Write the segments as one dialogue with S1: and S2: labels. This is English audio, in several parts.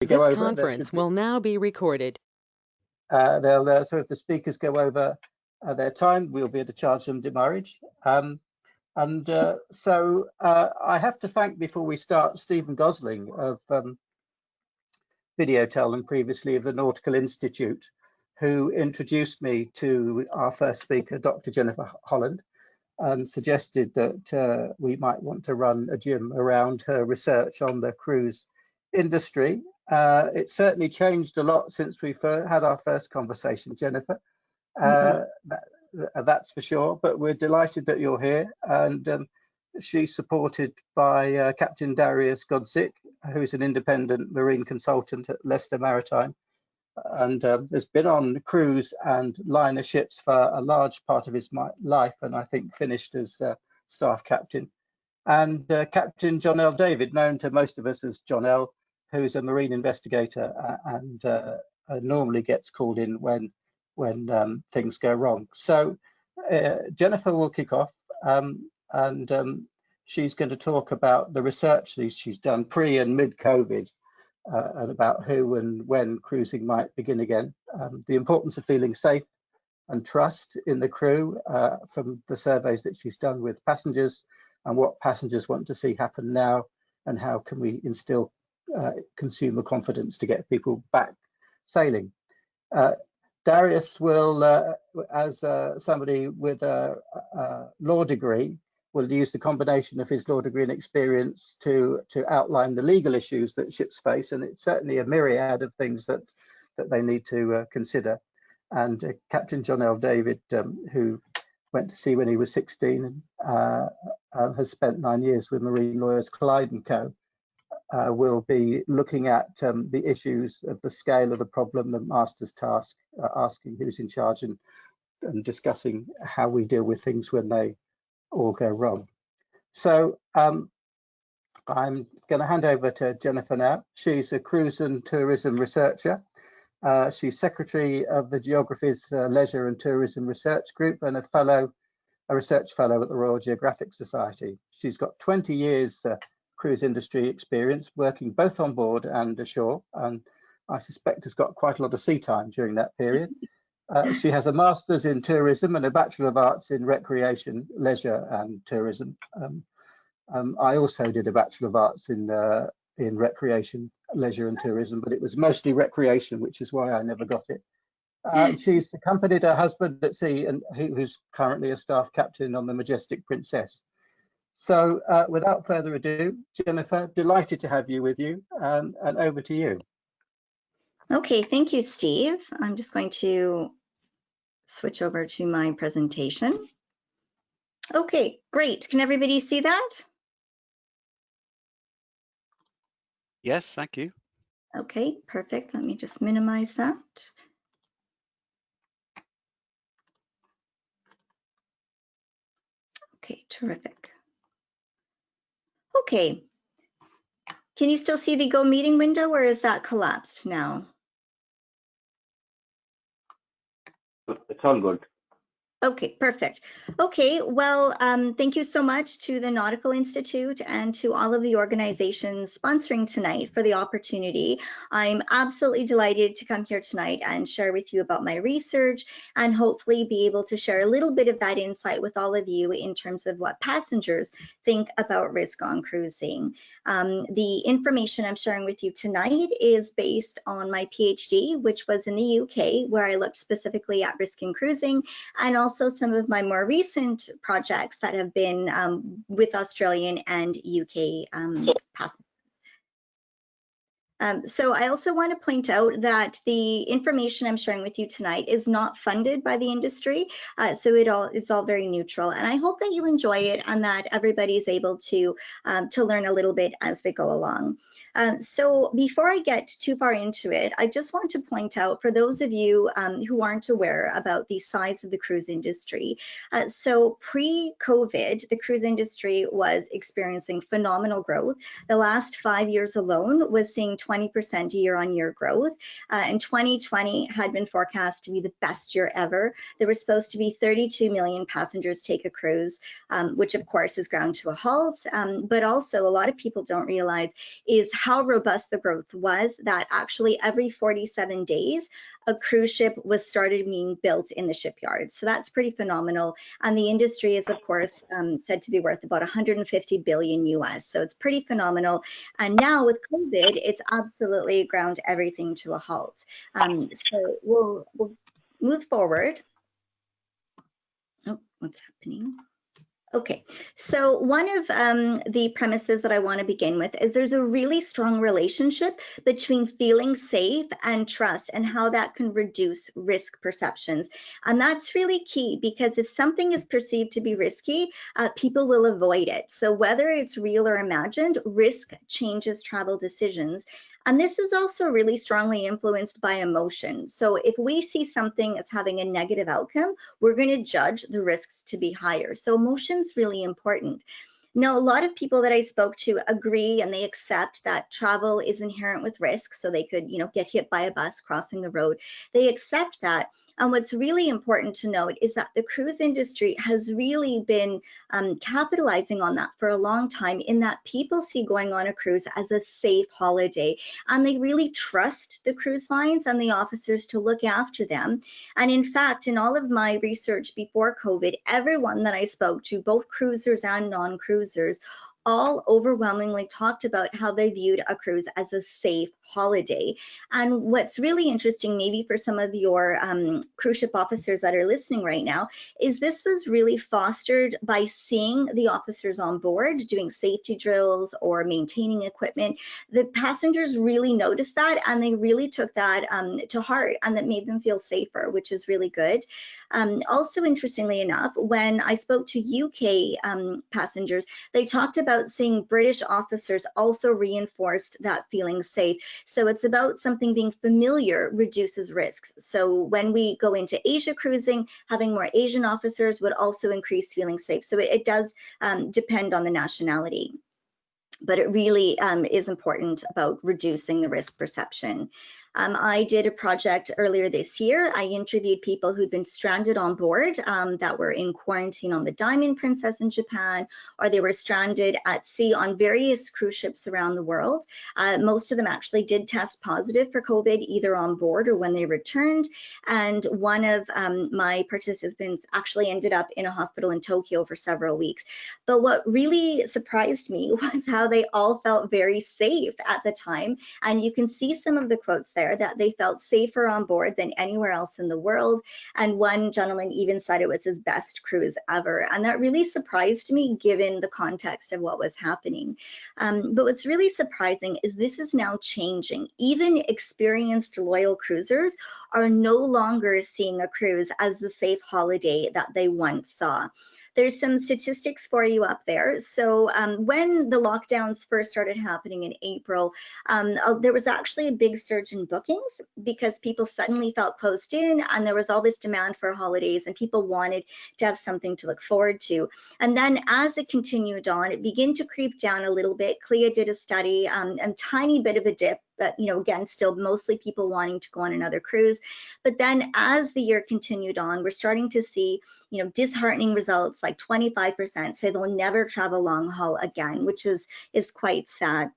S1: This conference will now be recorded.
S2: So if the speakers go over their time, we'll be able to charge them demurrage. I have to thank, before we start, Stephen Gosling of Videotel and previously of the Nautical Institute, who introduced me to our first speaker, Dr. Jennifer Holland, and suggested that we might want to run a gym around her research on the cruise industry. It's certainly changed a lot since we had our first conversation, Jennifer. That's for sure, but we're delighted that you're here, and she's supported by Captain Darius Gozdzik, who's an independent marine consultant at Leicester Maritime, and has been on cruise and liner ships for a large part of his life, and I think finished as staff captain. And Captain John L. David, known to most of us as John L., who's a marine investigator and normally gets called in when things go wrong. So Jennifer will kick off, and she's going to talk about the research that she's done pre and mid-COVID, and about who and when cruising might begin again, the importance of feeling safe and trust in the crew from the surveys that she's done with passengers, and what passengers want to see happen now, and how can we instill consumer confidence to get people back sailing. Darius will, as somebody with a law degree, will use the combination of his law degree and experience to outline the legal issues that ships face, and it's certainly a myriad of things that they need to consider. And Captain John L. David, who went to sea when he was 16, and has spent 9 years with marine lawyers Clyde & Co., will be looking at the issues of the scale of the problem, the master's task, asking who's in charge, and discussing how we deal with things when they all go wrong. So I'm going to hand over to Jennifer now. She's a cruise and tourism researcher. She's secretary of the Geography's Leisure and Tourism Research Group, and a research fellow at the Royal Geographic Society. She's got 20 years cruise industry experience, working both on board and ashore, and I suspect has got quite a lot of sea time during that period. She has a master's in tourism and a Bachelor of Arts in recreation, leisure and tourism. I also did a Bachelor of Arts in recreation, leisure and tourism, but it was mostly recreation, which is why I never got it. She's accompanied her husband at sea, and who's currently a staff captain on the Majestic Princess. So without further ado, Jennifer, delighted to have you with you, and over to you.
S3: Okay, thank you, Steve. I'm just going to switch over to my presentation. Okay, great. Can everybody see that?
S4: Yes, thank you.
S3: Okay, perfect. Let me just minimize that. Okay, terrific. Okay, can you still see the Go Meeting window, or is that collapsed now?
S2: It's all good.
S3: Okay, perfect. Okay, well, thank you so much to the Nautical Institute and to all of the organizations sponsoring tonight for the opportunity. I'm absolutely delighted to come here tonight and share with you about my research, and hopefully be able to share a little bit of that insight with all of you in terms of what passengers think about risk on cruising. The information I'm sharing with you tonight is based on my PhD, which was in the UK, where I looked specifically at risk in cruising, and also some of my more recent projects that have been with Australian and UK passengers. So I also want to point out that the information I'm sharing with you tonight is not funded by the industry, so it's all very neutral, and I hope that you enjoy it and that everybody is able to learn a little bit as we go along. So before I get too far into it, I just want to point out, for those of you who aren't aware about the size of the cruise industry, so pre-COVID, the cruise industry was experiencing phenomenal growth. The last 5 years alone was seeing 20% year-on-year growth. And 2020 had been forecast to be the best year ever. There were supposed to be 32 million passengers take a cruise, which of course has ground to a halt. But also a lot of people don't realize is how robust the growth was, that actually every 47 days, a cruise ship was started being built in the shipyard. So that's pretty phenomenal. And the industry is, of course, said to be worth about 150 billion US. So it's pretty phenomenal. And now with COVID, it's absolutely ground everything to a halt. So we'll move forward. Oh, what's happening? Okay, so one of the premises that I want to begin with is there's a really strong relationship between feeling safe and trust and how that can reduce risk perceptions. And that's really key, because if something is perceived to be risky, people will avoid it. So whether it's real or imagined, risk changes travel decisions. And this is also really strongly influenced by emotion. So if we see something as having a negative outcome, we're going to judge the risks to be higher. So emotion's really important. Now, a lot of people that I spoke to agree and they accept that travel is inherent with risk. So they could, get hit by a bus crossing the road. They accept that. And what's really important to note is that the cruise industry has really been capitalizing on that for a long time, in that people see going on a cruise as a safe holiday, and they really trust the cruise lines and the officers to look after them. And in fact, in all of my research before COVID, everyone that I spoke to, both cruisers and non-cruisers, all overwhelmingly talked about how they viewed a cruise as a safe holiday. And what's really interesting, maybe for some of your cruise ship officers that are listening right now, is this was really fostered by seeing the officers on board doing safety drills or maintaining equipment. The passengers really noticed that, and they really took that to heart, and that made them feel safer, which is really good. Also, interestingly enough, when I spoke to UK passengers, they talked about seeing British officers also reinforced that feeling safe. So it's about something being familiar reduces risks. So when we go into Asia cruising, having more Asian officers would also increase feeling safe. So it does depend on the nationality. But it really is important about reducing the risk perception. I did a project earlier this year. I interviewed people who'd been stranded on board that were in quarantine on the Diamond Princess in Japan, or they were stranded at sea on various cruise ships around the world. Most of them actually did test positive for COVID, either on board or when they returned. And one of my participants actually ended up in a hospital in Tokyo for several weeks. But what really surprised me was how they all felt very safe at the time. And you can see some of the quotes there, that they felt safer on board than anywhere else in the world. And one gentleman even said it was his best cruise ever. And that really surprised me, given the context of what was happening. But what's really surprising is this is now changing. Even experienced loyal cruisers are no longer seeing a cruise as the safe holiday that they once saw. There's some statistics for you up there. So when the lockdowns first started happening in April, there was actually a big surge in bookings, because people suddenly felt closed in, and there was all this demand for holidays, and people wanted to have something to look forward to. And then as it continued on, it began to creep down a little bit. CLIA did a study, a tiny bit of a dip, but again, still mostly people wanting to go on another cruise. But then as the year continued on, we're starting to see disheartening results, like 25% say they'll never travel long haul again, which is quite sad.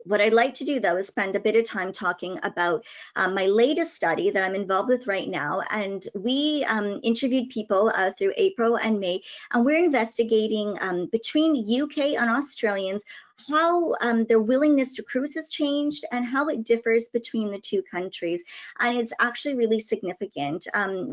S3: What I'd like to do, though, is spend a bit of time talking about my latest study that I'm involved with right now. And we interviewed people through April and May, and we're investigating between UK and Australians how their willingness to cruise has changed and how it differs between the two countries. And it's actually really significant.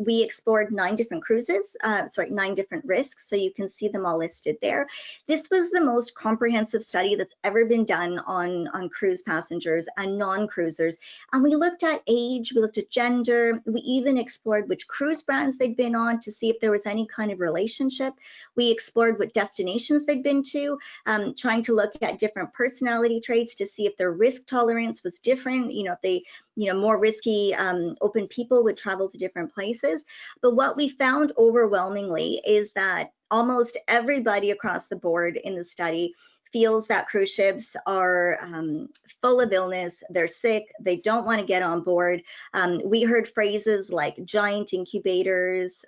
S3: We explored 9 different cruises, 9 different risks, so you can see them all listed there. This was the most comprehensive study that's ever been done on cruise passengers and non-cruisers. And we looked at age, we looked at gender, we even explored which cruise brands they'd been on to see if there was any kind of relationship. We explored what destinations they'd been to, trying to look at different personality traits to see if their risk tolerance was different, if they, more risky, open people would travel to different places. But what we found overwhelmingly is that almost everybody across the board in the study feels that cruise ships are full of illness, they're sick, they don't want to get on board. We heard phrases like giant incubators,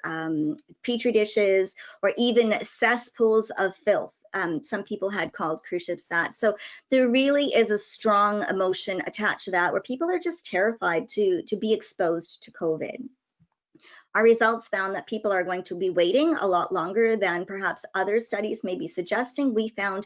S3: petri dishes, or even cesspools of filth. Some people had called cruise ships that. So there really is a strong emotion attached to that, where people are just terrified to be exposed to COVID. Our results found that people are going to be waiting a lot longer than perhaps other studies may be suggesting. We found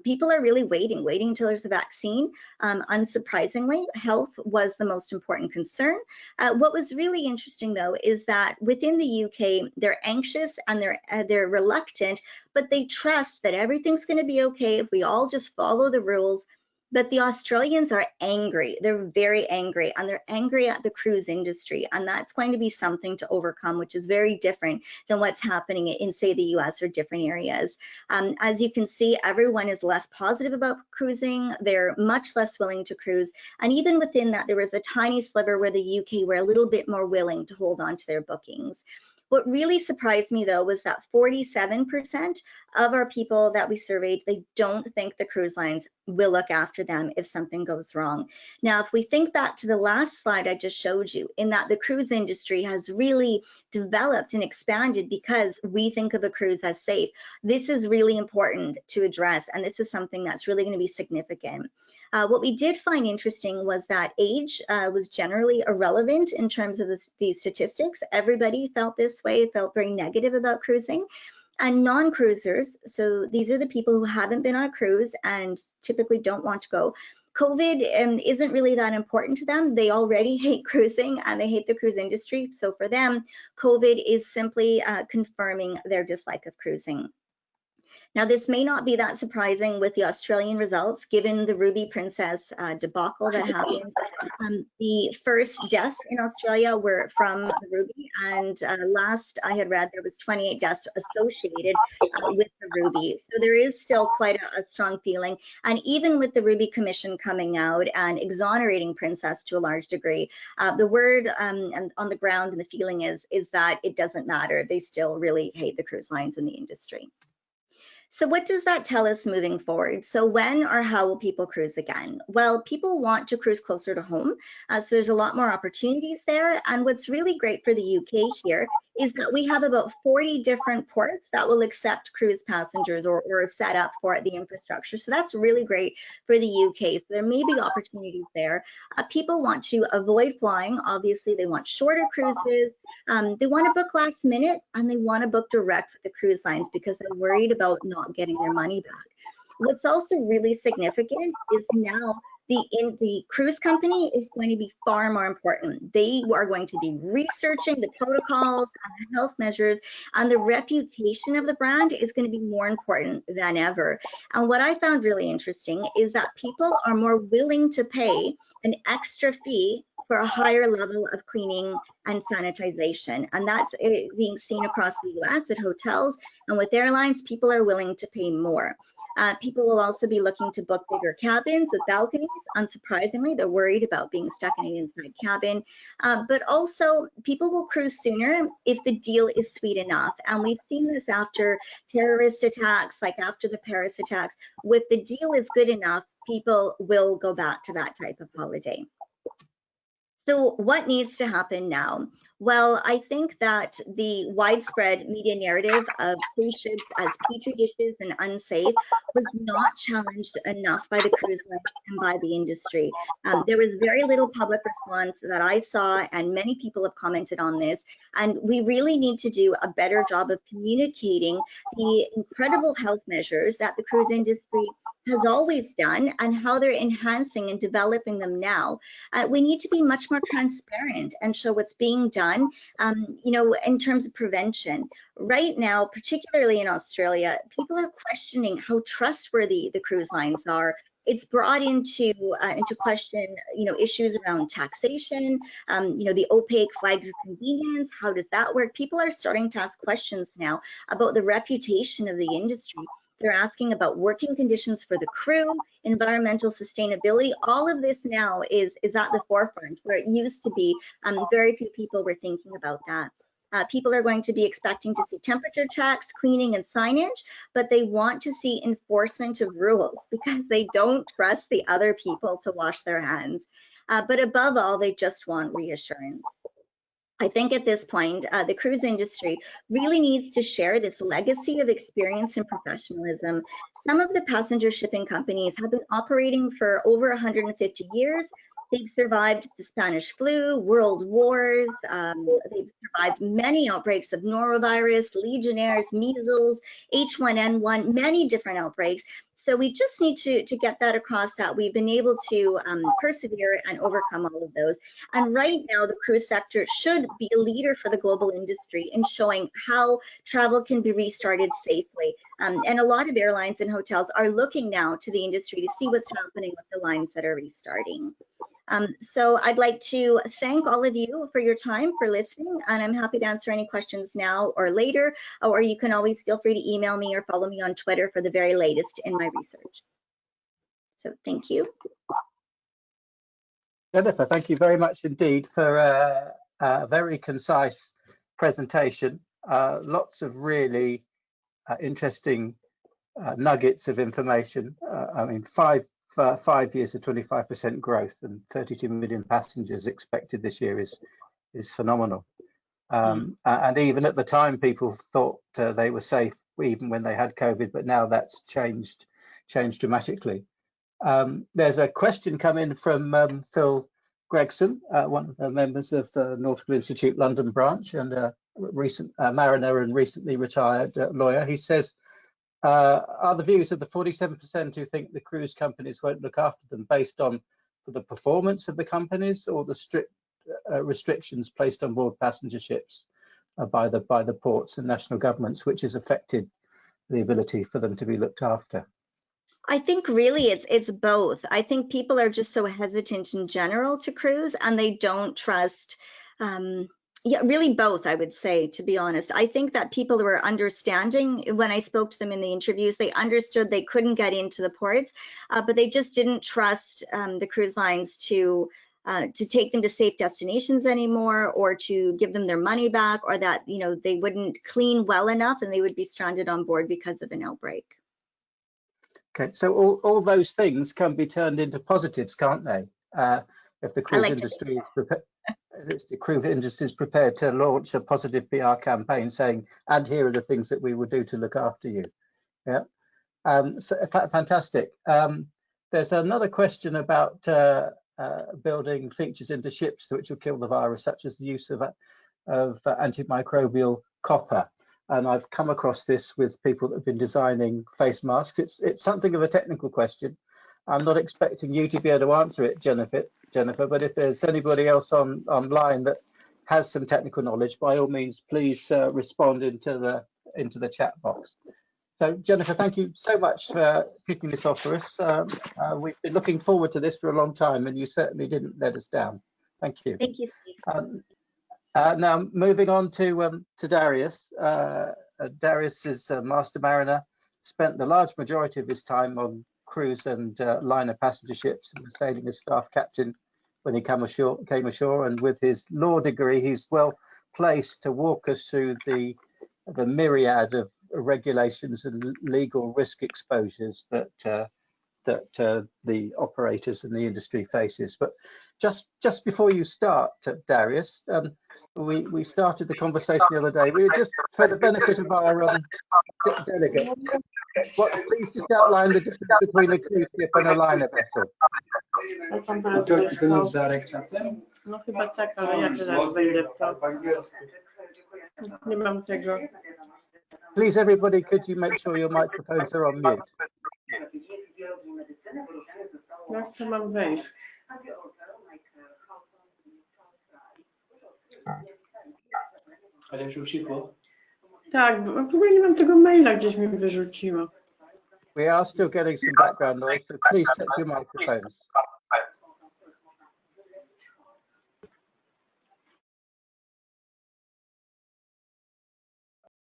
S3: people are really waiting until there's a vaccine. Unsurprisingly, health was the most important concern. What was really interesting, though, is that within the UK, they're anxious and they're reluctant, but they trust that everything's going to be okay if we all just follow the rules. But the Australians are angry. They're very angry, and they're angry at the cruise industry. And that's going to be something to overcome, which is very different than what's happening in, say, the US or different areas. As you can see, everyone is less positive about cruising. They're much less willing to cruise. And even within that, there was a tiny sliver where the UK were a little bit more willing to hold on to their bookings. What really surprised me, though, was that 47% of our people that we surveyed, they don't think the cruise lines will look after them if something goes wrong. Now, if we think back to the last slide I just showed you, in that the cruise industry has really developed and expanded because we think of a cruise as safe, this is really important to address, and this is something that's really going to be significant. What we did find interesting was that age was generally irrelevant in terms of these statistics. Everybody felt this way, felt very negative about cruising. And non-cruisers, so these are the people who haven't been on a cruise and typically don't want to go. COVID isn't really that important to them. They already hate cruising and they hate the cruise industry. So for them, COVID is simply confirming their dislike of cruising. Now, this may not be that surprising with the Australian results, given the Ruby Princess debacle that happened. The first deaths in Australia were from the Ruby, and last I had read, there was 28 deaths associated with the Ruby. So there is still quite a strong feeling. And even with the Ruby Commission coming out and exonerating Princess to a large degree, the word and on the ground and the feeling is that it doesn't matter. They still really hate the cruise lines in the industry. So what does that tell us moving forward? So when or how will people cruise again? Well, people want to cruise closer to home, so there's a lot more opportunities there. And what's really great for the UK here is that we have about 40 different ports that will accept cruise passengers or set up for the infrastructure. So that's really great for the UK. So there may be opportunities there. People want to avoid flying. Obviously, they want shorter cruises. They want to book last minute, and they want to book direct with the cruise lines because they're worried about not getting their money back. What's also really significant is now the cruise company is going to be far more important. They are going to be researching the protocols and the health measures, and the reputation of the brand is going to be more important than ever. And what I found really interesting is that people are more willing to pay an extra fee for a higher level of cleaning and sanitization. And that's being seen across the US at hotels, and with airlines, people are willing to pay more. People will also be looking to book bigger cabins with balconies. Unsurprisingly, they're worried about being stuck in an inside cabin. But also, people will cruise sooner if the deal is sweet enough. And we've seen this after terrorist attacks, like after the Paris attacks. If the deal is good enough, people will go back to that type of holiday. So what needs to happen now? Well, I think that the widespread media narrative of cruise ships as petri dishes and unsafe was not challenged enough by the cruise line and by the industry. There was very little public response that I saw, and many people have commented on this. And we really need to do a better job of communicating the incredible health measures that the cruise industry has always done and how they're enhancing and developing them now. We need to be much more transparent and show what's being done, in terms of prevention. Right now, particularly in Australia, people are questioning how trustworthy the cruise lines are. It's brought into question, issues around taxation, the opaque flags of convenience. How does that work? People are starting to ask questions now about the reputation of the industry. They're asking about working conditions for the crew, environmental sustainability. All of this now is at the forefront, where it used to be very few people were thinking about that. People are going to be expecting to see temperature checks, cleaning, and signage, but they want to see enforcement of rules because they don't trust the other people to wash their hands. But above all, they just want reassurance. I think at this point, the cruise industry really needs to share this legacy of experience and professionalism. Some of the passenger shipping companies have been operating for over 150 years. They've survived the Spanish flu, world wars. They've survived many outbreaks of norovirus, legionnaires, measles, H1N1, many different outbreaks. So we just need to get that across, that we've been able to persevere and overcome all of those. And right now, the cruise sector should be a leader for the global industry in showing how travel can be restarted safely. And a lot of airlines and hotels are looking now to the industry to see what's happening with the lines that are restarting. So I'd like to thank all of you for your time, for listening, and I'm happy to answer any questions now or later, or you can always feel free to email me or follow me on Twitter for the very latest in my research. So thank you.
S2: Jennifer, thank you very much indeed for a very concise presentation. Lots of really interesting nuggets of information. I mean, 5 years of 25% growth and 32 million passengers expected this year is phenomenal. And even at the time, people thought they were safe even when they had COVID, but now that's changed dramatically. There's a question come in from Phil Gregson, one of the members of the Nautical Institute London branch and a recent mariner and recently retired lawyer. He says, are the views of the 47% who think the cruise companies won't look after them based on the performance of the companies or the strict restrictions placed on board passenger ships by the ports and national governments, which has affected the ability for them to be looked after?
S3: I think really it's both. I think people are just so hesitant in general to cruise, and they don't trust. Yeah, really both, I would say, to be honest. I think that people were understanding when I spoke to them in the interviews. They understood they couldn't get into the ports, but they just didn't trust the cruise lines to take them to safe destinations anymore, or to give them their money back, or that they wouldn't clean well enough and they would be stranded on board because of an outbreak.
S2: Okay, so all those things can be turned into positives, can't they? If the cruise industry is prepared. The cruise industry is prepared to launch a positive PR campaign saying, and here are the things that we will do to look after you. Yeah, so fantastic. There's another question about building features into ships which will kill the virus, such as the use of antimicrobial copper. And I've come across this with people that have been designing face masks. It's something of a technical question. I'm not expecting you to be able to answer it, Jennifer, but if there's anybody else online that has some technical knowledge, by all means, please respond into the chat box. So Jennifer, thank you so much for kicking this off for us. We've been looking forward to this for a long time, and you certainly didn't let us down. Thank you.
S3: Thank you, Steve.
S2: Now moving on to Darius. Darius is a master mariner, spent the large majority of his time on cruise and liner passenger ships, and was sailing as staff captain when he came ashore. And with his law degree, he's well placed to walk us through the myriad of regulations and legal risk exposures that the operators and the industry faces. But just before you start, Darius, we started the conversation the other day. We were just, for the benefit of our delegates, please just outline the difference between a cruise ship and a liner vessel.
S5: No chyba tak, ale ja teraz wejdę w to. Nie mam tego.
S2: Please, everybody, could you make sure your microphones are on mute?
S5: Jak to mam wejść?
S6: Ale już ucichło?
S5: Tak, bo w ogóle nie mam tego maila, gdzieś mi wyrzuciło.
S2: We are still getting some background noise, so please check your microphones.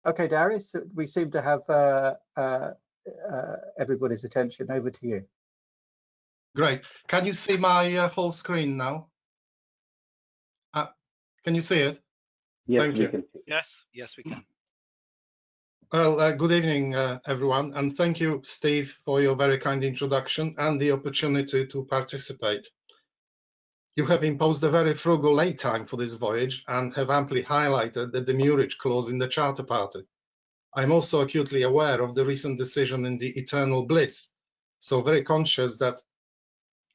S2: Okay, Darius, we seem to have everybody's attention. Over to you.
S7: Great. Can you see my whole screen now? Can you see it?
S8: Yes,
S7: Thank
S8: we
S7: you.
S8: can.
S4: Yes, yes, we can.
S7: Well, good evening, everyone, and thank you, Steve, for your very kind introduction and the opportunity to participate. You have imposed a very frugal lay time for this voyage and have amply highlighted the demurrage clause in the Charter Party. I'm also acutely aware of the recent decision in the Eternal Bliss, so very conscious that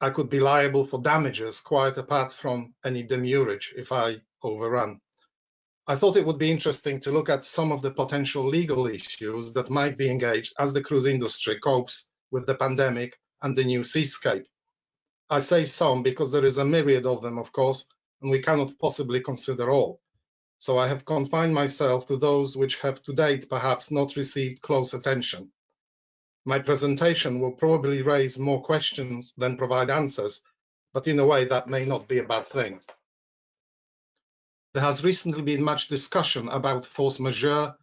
S7: I could be liable for damages quite apart from any demurrage if I overrun. I thought it would be interesting to look at some of the potential legal issues that might be engaged as the cruise industry copes with the pandemic and the new seascape. I say some because there is a myriad of them, of course, and we cannot possibly consider all. So I have confined myself to those which have to date perhaps not received close attention. My presentation will probably raise more questions than provide answers, but in a way that may not be a bad thing. There has recently been much discussion about force majeure,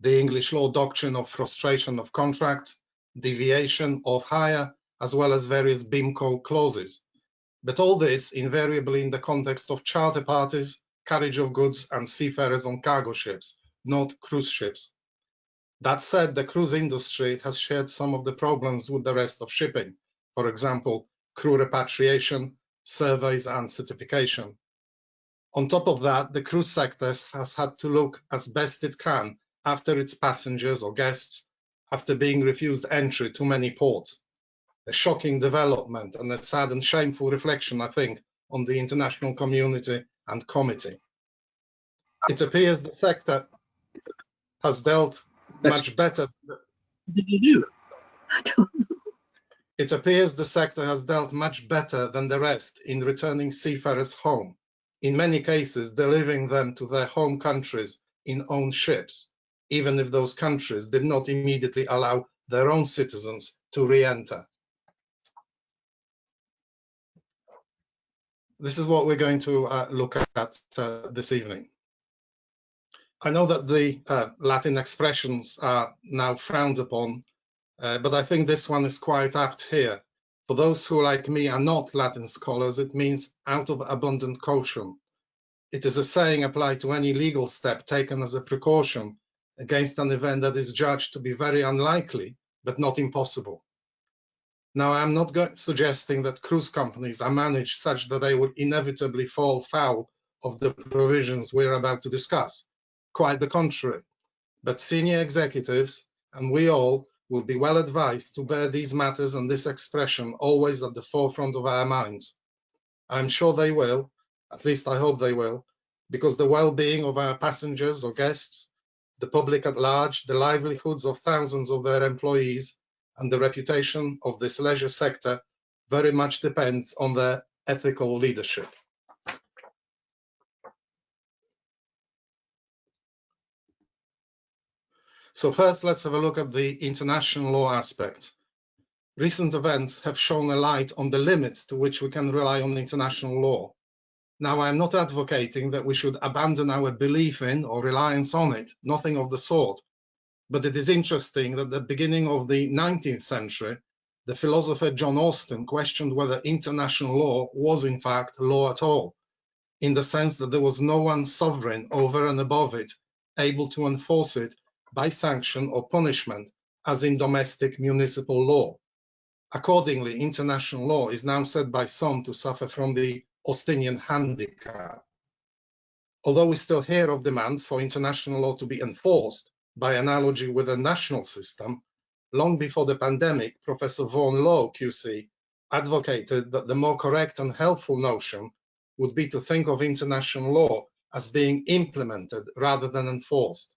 S7: the English law doctrine of frustration of contract, deviation of hire, as well as various BIMCO clauses. But all this invariably in the context of charter parties, carriage of goods, and seafarers on cargo ships, not cruise ships. That said, the cruise industry has shared some of the problems with the rest of shipping, for example, crew repatriation, surveys, and certification. On top of that, the cruise sector has had to look as best it can after its passengers or guests after being refused entry to many ports. A shocking development and a sad and shameful reflection, I think, on the international community and committee. It appears the sector has dealt much better.
S9: What did you do? I don't know.
S7: It appears the sector has dealt much better than the rest in returning seafarers home, in many cases delivering them to their home countries in own ships, even if those countries did not immediately allow their own citizens to re-enter. This is what we're going to look at this evening. I know that the Latin expressions are now frowned upon, but I think this one is quite apt here. For those who, like me, are not Latin scholars, it means out of abundant caution. It is a saying applied to any legal step taken as a precaution against an event that is judged to be very unlikely, but not impossible. Now, I'm not suggesting that cruise companies are managed such that they would inevitably fall foul of the provisions we're about to discuss. Quite the contrary. But senior executives, and we all, will be well advised to bear these matters and this expression always at the forefront of our minds. I'm sure they will, at least I hope they will, because the well-being of our passengers or guests, the public at large, the livelihoods of thousands of their employees, and the reputation of this leisure sector very much depends on their ethical leadership. So first, let's have a look at the international law aspect. Recent events have shown a light on the limits to which we can rely on international law. Now, I'm not advocating that we should abandon our belief in or reliance on it, nothing of the sort. But it is interesting that at the beginning of the 19th century, the philosopher John Austin questioned whether international law was in fact law at all, in the sense that there was no one sovereign over and above it, able to enforce it by sanction or punishment, as in domestic municipal law. Accordingly, international law is now said by some to suffer from the Austinian handicap. Although we still hear of demands for international law to be enforced, by analogy with a national system, long before the pandemic, Professor Vaughan Lowe, QC, advocated that the more correct and helpful notion would be to think of international law as being implemented rather than enforced.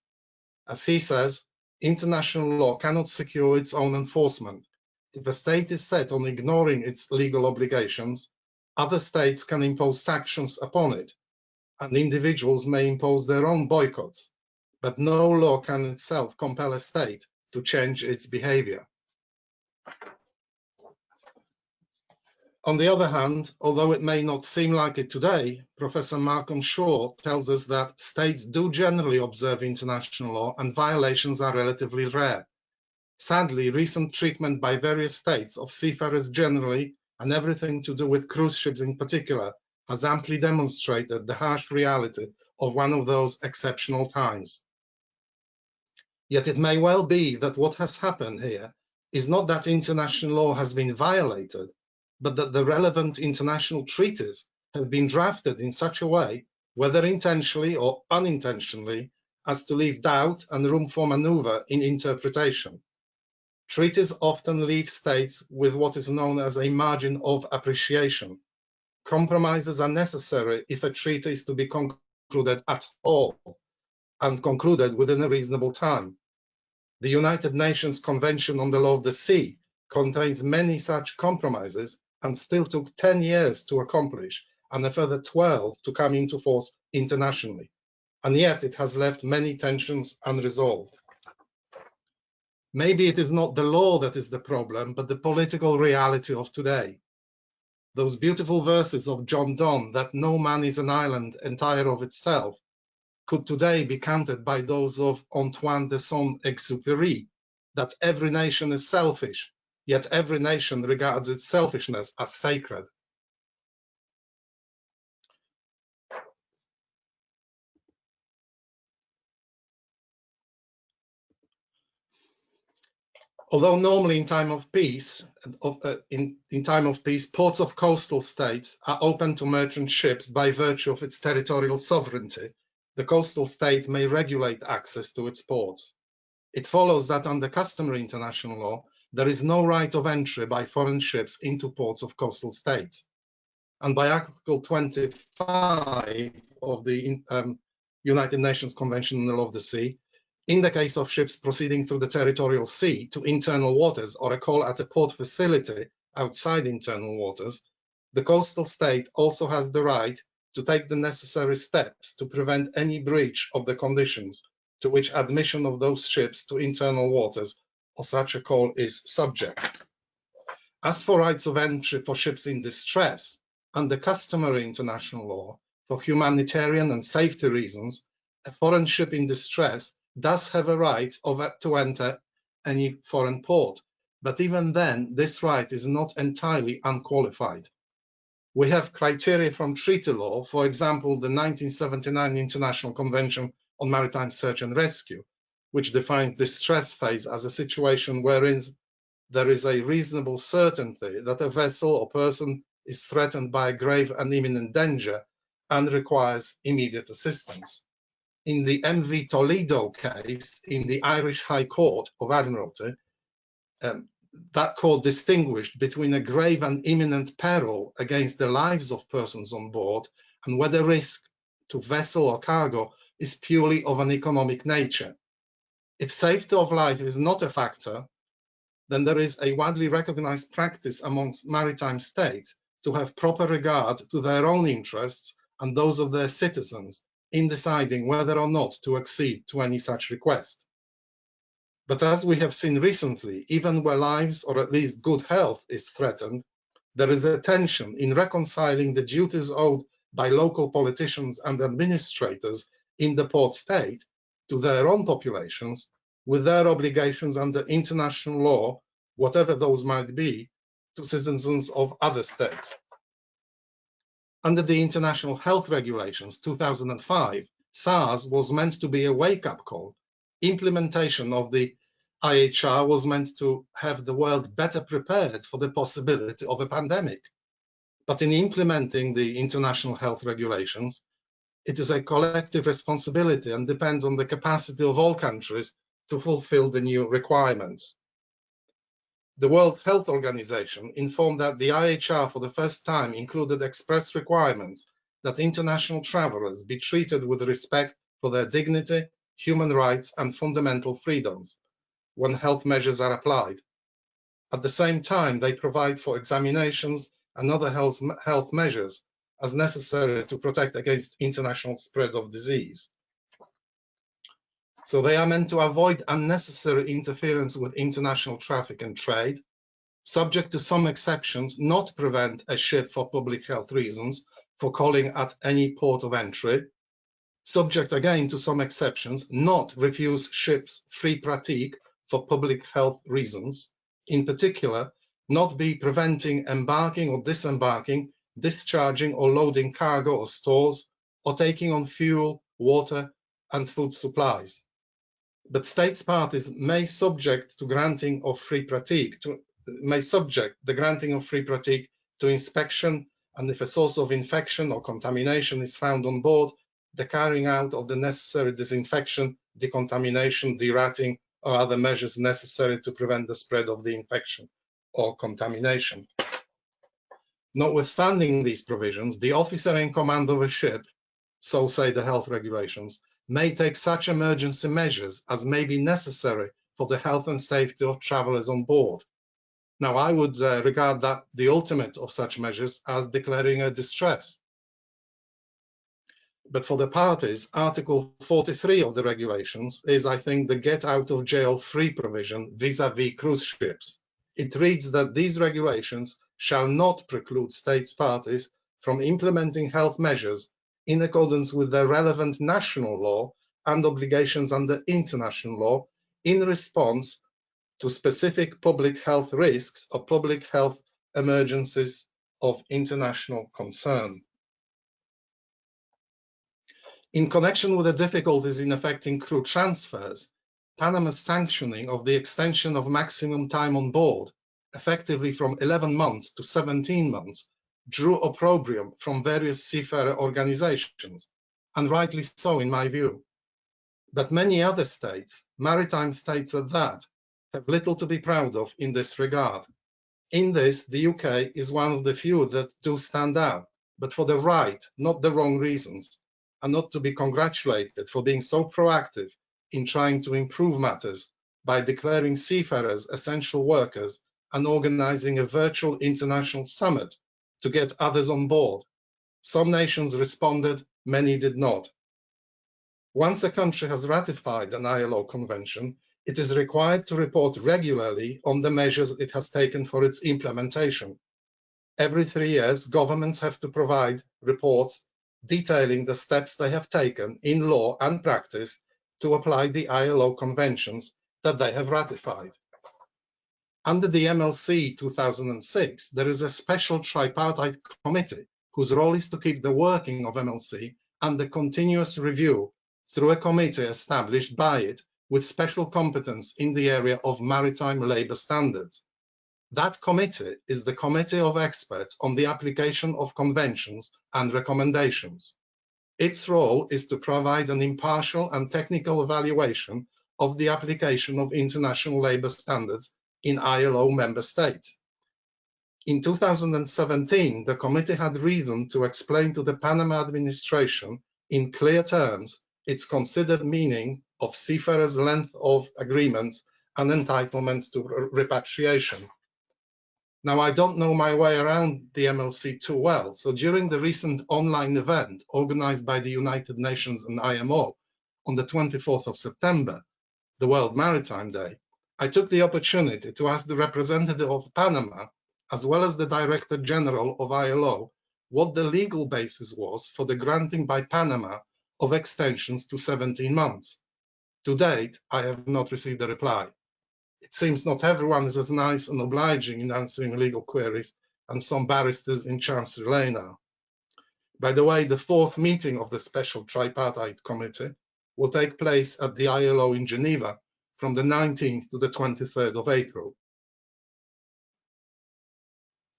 S7: As he says, international law cannot secure its own enforcement. If a state is set on ignoring its legal obligations, other states can impose sanctions upon it, and individuals may impose their own boycotts, but no law can itself compel a state to change its behavior. On the other hand, although it may not seem like it today, Professor Malcolm Shaw tells us that states do generally observe international law and violations are relatively rare. Sadly, recent treatment by various states of seafarers generally, and everything to do with cruise ships in particular, has amply demonstrated the harsh reality of one of those exceptional times. Yet it may well be that what has happened here is not that international law has been violated, but that the relevant international treaties have been drafted in such a way, whether intentionally or unintentionally, as to leave doubt and room for maneuver in interpretation. Treaties often leave states with what is known as a margin of appreciation. Compromises are necessary if a treaty is to be concluded at all, and concluded within a reasonable time. The United Nations Convention on the Law of the Sea contains many such compromises and still took 10 years to accomplish, and a further 12 to come into force internationally. And yet it has left many tensions unresolved. Maybe it is not the law that is the problem, but the political reality of today. Those beautiful verses of John Donne, that no man is an island entire of itself, could today be counted by those of Antoine de Saint-Exupéry, that every nation is selfish, yet every nation regards its selfishness as sacred. Although normally in time of peace, ports of coastal states are open to merchant ships by virtue of its territorial sovereignty, the coastal state may regulate access to its ports. It follows that under customary international law, there is no right of entry by foreign ships into ports of coastal states. And by Article 25 of the United Nations Convention on the Law of the Sea, in the case of ships proceeding through the territorial sea to internal waters or a call at a port facility outside internal waters, the coastal state also has the right to take the necessary steps to prevent any breach of the conditions to which admission of those ships to internal waters or such a call is subject. As for rights of entry for ships in distress, under customary international law, for humanitarian and safety reasons, a foreign ship in distress does have a right to enter any foreign port, but even then, this right is not entirely unqualified. We have criteria from treaty law, for example, the 1979 International Convention on Maritime Search and Rescue, which defines distress phase as a situation wherein there is a reasonable certainty that a vessel or person is threatened by a grave and imminent danger and requires immediate assistance. In the MV Toledo case, in the Irish High Court of Admiralty, that court distinguished between a grave and imminent peril against the lives of persons on board and whether risk to vessel or cargo is purely of an economic nature. If safety of life is not a factor, then there is a widely recognized practice amongst maritime states to have proper regard to their own interests and those of their citizens in deciding whether or not to accede to any such request. But as we have seen recently, even where lives or at least good health is threatened, there is a tension in reconciling the duties owed by local politicians and administrators in the port state to their own populations with their obligations under international law, whatever those might be, to citizens of other states. Under the International Health Regulations 2005, SARS was meant to be a wake-up call. Implementation of the IHR was meant to have the world better prepared for the possibility of a pandemic. But in implementing the International Health Regulations, it is a collective responsibility and depends on the capacity of all countries to fulfill the new requirements. The World Health Organization informed that the IHR for the first time included express requirements that international travelers be treated with respect for their dignity, human rights, and fundamental freedoms when health measures are applied. At the same time, they provide for examinations and other health measures as necessary to protect against international spread of disease. So they are meant to avoid unnecessary interference with international traffic and trade, subject to some exceptions, not prevent a ship for public health reasons for calling at any port of entry, subject again to some exceptions, not refuse ships free pratique for public health reasons, in particular, not be preventing embarking or disembarking, discharging or loading cargo or stores, or taking on fuel, water, and food supplies. But states parties may subject the granting of free pratique to inspection, and if a source of infection or contamination is found on board, the carrying out of the necessary disinfection, decontamination, deratting, or other measures necessary to prevent the spread of the infection or contamination. Notwithstanding these provisions, the officer in command of a ship, so say the health regulations, may take such emergency measures as may be necessary for the health and safety of travelers on board. Now, I would regard that the ultimate of such measures as declaring a distress. But for the parties, Article 43 of the regulations is, I think, the get out of jail free provision vis-à-vis cruise ships. It reads that these regulations shall not preclude states parties from implementing health measures in accordance with the relevant national law and obligations under international law in response to specific public health risks or public health emergencies of international concern. In connection with the difficulties in effecting crew transfers, Panama's sanctioning of the extension of maximum time on board, effectively from 11 months to 17 months, drew opprobrium from various seafarer organizations, and rightly so in my view. But many other states, maritime states at that, have little to be proud of in this regard. In this, the UK is one of the few that do stand out, but for the right, not the wrong reasons, and not to be congratulated for being so proactive in trying to improve matters by declaring seafarers essential workers and organizing a virtual international summit to get others on board. Some nations responded, many did not. Once a country has ratified an ILO convention, it is required to report regularly on the measures it has taken for its implementation. Every 3 years, governments have to provide reports detailing the steps they have taken in law and practice to apply the ILO conventions that they have ratified. Under the MLC 2006, there is a special tripartite committee whose role is to keep the working of MLC under continuous review through a committee established by it with special competence in the area of maritime labour standards. That committee is the committee of experts on the application of conventions and recommendations. Its role is to provide an impartial and technical evaluation of the application of international labour standards in ILO member states. In 2017, the committee had reason to explain to the Panama administration in clear terms its considered meaning of seafarers' length of agreements and entitlements to repatriation. Now, I don't know my way around the MLC too well, so during the recent online event organized by the United Nations and IMO on the 24th of September, the World Maritime Day, I took the opportunity to ask the representative of Panama, as well as the Director General of ILO, what the legal basis was for the granting by Panama of extensions to 17 months. To date, I have not received a reply. It seems not everyone is as nice and obliging in answering legal queries, and some barristers in Chancery Lane are. By the way, the 4th meeting of the Special Tripartite Committee will take place at the ILO in Geneva from the 19th to the 23rd of April,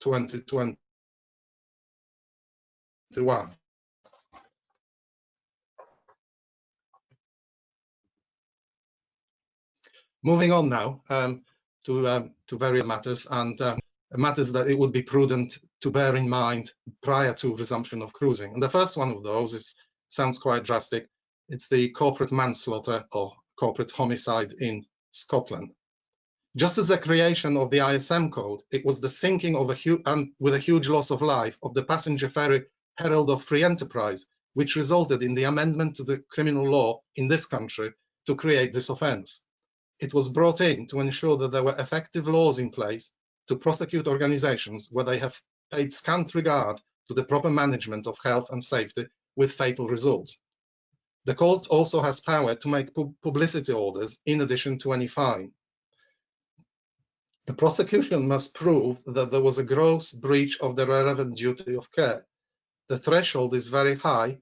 S7: 2021. Moving on now to various matters and matters that it would be prudent to bear in mind prior to resumption of cruising. And the first one of those sounds quite drastic. It's the corporate manslaughter or corporate homicide in Scotland. Just as the creation of the ISM code, it was the sinking of with a huge loss of life of the passenger ferry Herald of Free Enterprise, which resulted in the amendment to the criminal law in this country to create this offence. It was brought in to ensure that there were effective laws in place to prosecute organisations where they have paid scant regard to the proper management of health and safety with fatal results. The court also has power to make publicity orders in addition to any fine. The prosecution must prove that there was a gross breach of the relevant duty of care. The threshold is very high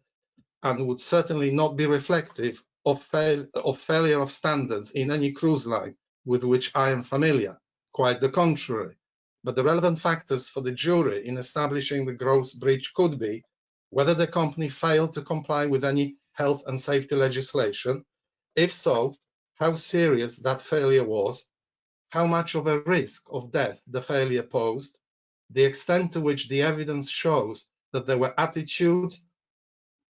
S7: and would certainly not be reflective of failure of standards in any cruise line with which I am familiar. Quite the contrary. But the relevant factors for the jury in establishing the gross breach could be whether the company failed to comply with any health and safety legislation. If so, how serious that failure was, how much of a risk of death the failure posed, the extent to which the evidence shows that there were attitudes,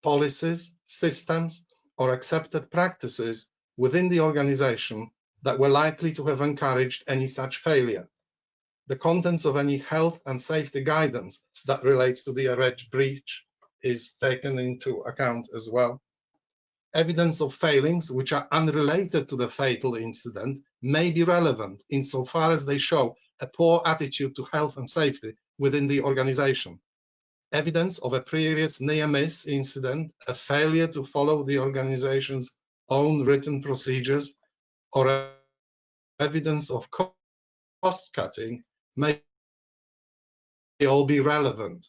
S7: policies, systems, or accepted practices within the organization that were likely to have encouraged any such failure. The contents of any health and safety guidance that relates to the alleged breach is taken into account as well. Evidence of failings which are unrelated to the fatal incident may be relevant insofar as they show a poor attitude to health and safety within the organization. Evidence of a previous near-miss incident, a failure to follow the organization's own written procedures, or evidence of cost-cutting may all be relevant.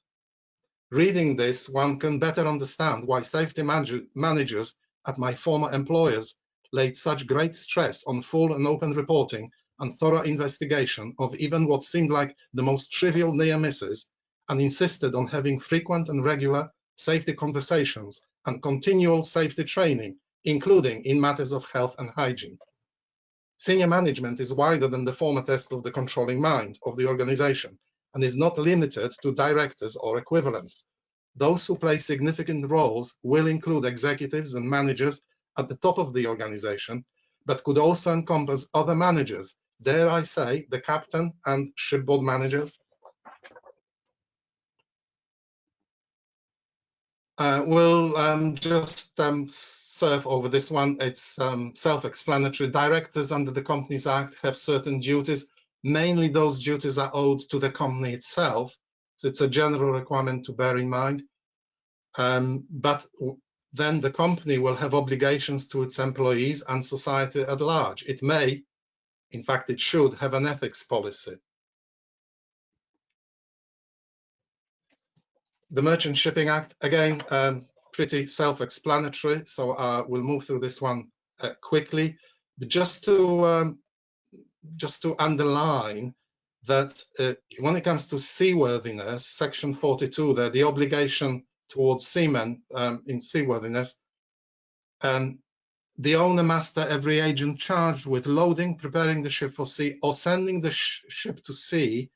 S7: Reading this, one can better understand why safety managers at my former employers laid such great stress on full and open reporting and thorough investigation of even what seemed like the most trivial near misses, and insisted on having frequent and regular safety conversations and continual safety training, including in matters of health and hygiene. Senior management is wider than the former test of the controlling mind of the organization and is not limited to directors or equivalent. Those who play significant roles will include executives and managers at the top of the organization, but could also encompass other managers, dare I say, the captain and shipboard managers. We'll just surf over this one. It's self-explanatory. Directors under the Companies Act have certain duties. Mainly those duties are owed to the company itself. So it's a general requirement to bear in mind. But then the company will have obligations to its employees and society at large. It may, in fact, it should have an ethics policy. The Merchant Shipping Act, again, pretty self-explanatory, so we'll move through this one quickly. But just to underline that when it comes to seaworthiness, Section 42, there, the obligation towards seamen in seaworthiness, the owner, master, every agent charged with loading, preparing the ship for sea, or sending the ship to sea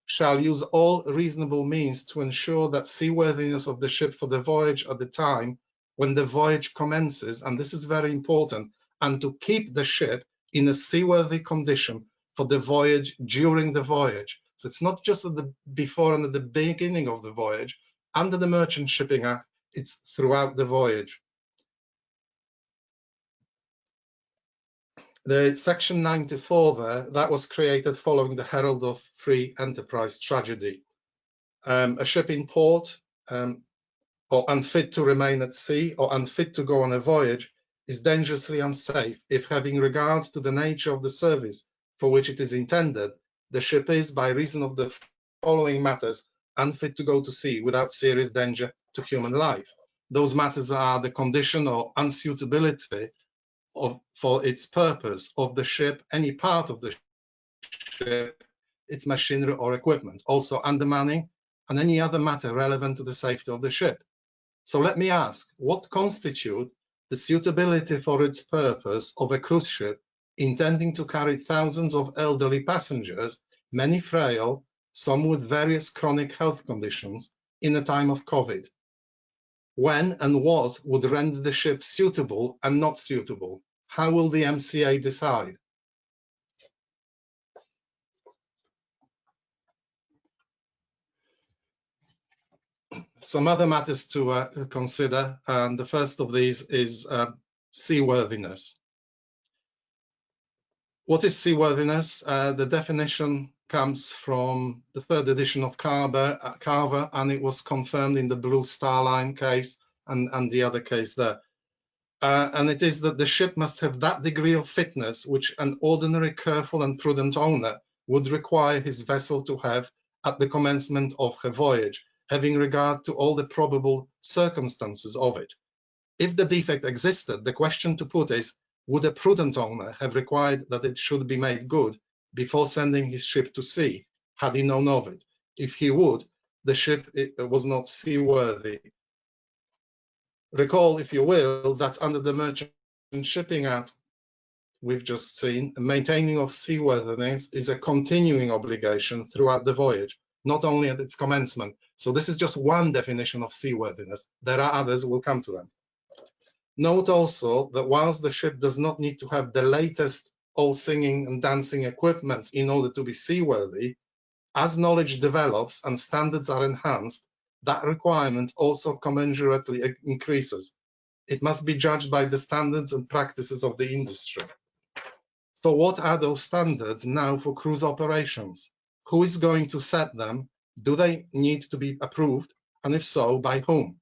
S7: shall use all reasonable means to ensure that seaworthiness of the ship for the voyage at the time when the voyage commences, and this is very important, and to keep the ship in a seaworthy condition for the voyage during the voyage. So it's not just at the before and at the beginning of the voyage. Under the Merchant Shipping Act, it's throughout the voyage. The Section 94 there, that was created following the Herald of Free Enterprise tragedy. A ship in port or unfit to remain at sea or unfit to go on a voyage is dangerously unsafe if, having regard to the nature of the service for which it is intended, the ship is, by reason of the following matters, unfit to go to sea without serious danger to human life. Those matters are the condition or unsuitability for its purpose of the ship, any part of the ship, its machinery or equipment, also undermanning, and any other matter relevant to the safety of the ship. So let me ask, what constitutes the suitability for its purpose of a cruise ship intending to carry thousands of elderly passengers, many frail, some with various chronic health conditions, in a time of COVID? When and what would render the ship suitable and not suitable? How will the MCA decide? Some other matters to consider, and the first of these is seaworthiness. What is seaworthiness? The definition comes from the 3rd edition of Carver, and it was confirmed in the Blue Star Line case and the other case there. And it is that the ship must have that degree of fitness which an ordinary, careful and prudent owner would require his vessel to have at the commencement of her voyage, having regard to all the probable circumstances of it. If the defect existed, the question to put is, would a prudent owner have required that it should be made good before sending his ship to sea, had he known of it? If he would, the ship was not seaworthy. Recall, if you will, that under the Merchant Shipping Act we've just seen, maintaining of seaworthiness is a continuing obligation throughout the voyage, not only at its commencement. So this is just one definition of seaworthiness. There are others, we'll come to them. Note also that whilst the ship does not need to have the latest all singing and dancing equipment in order to be seaworthy, as knowledge develops and standards are enhanced, that requirement also commensurately increases. It must be judged by the standards and practices of the industry. So what are those standards now for cruise operations? Who is going to set them? Do they need to be approved? And if so, by whom?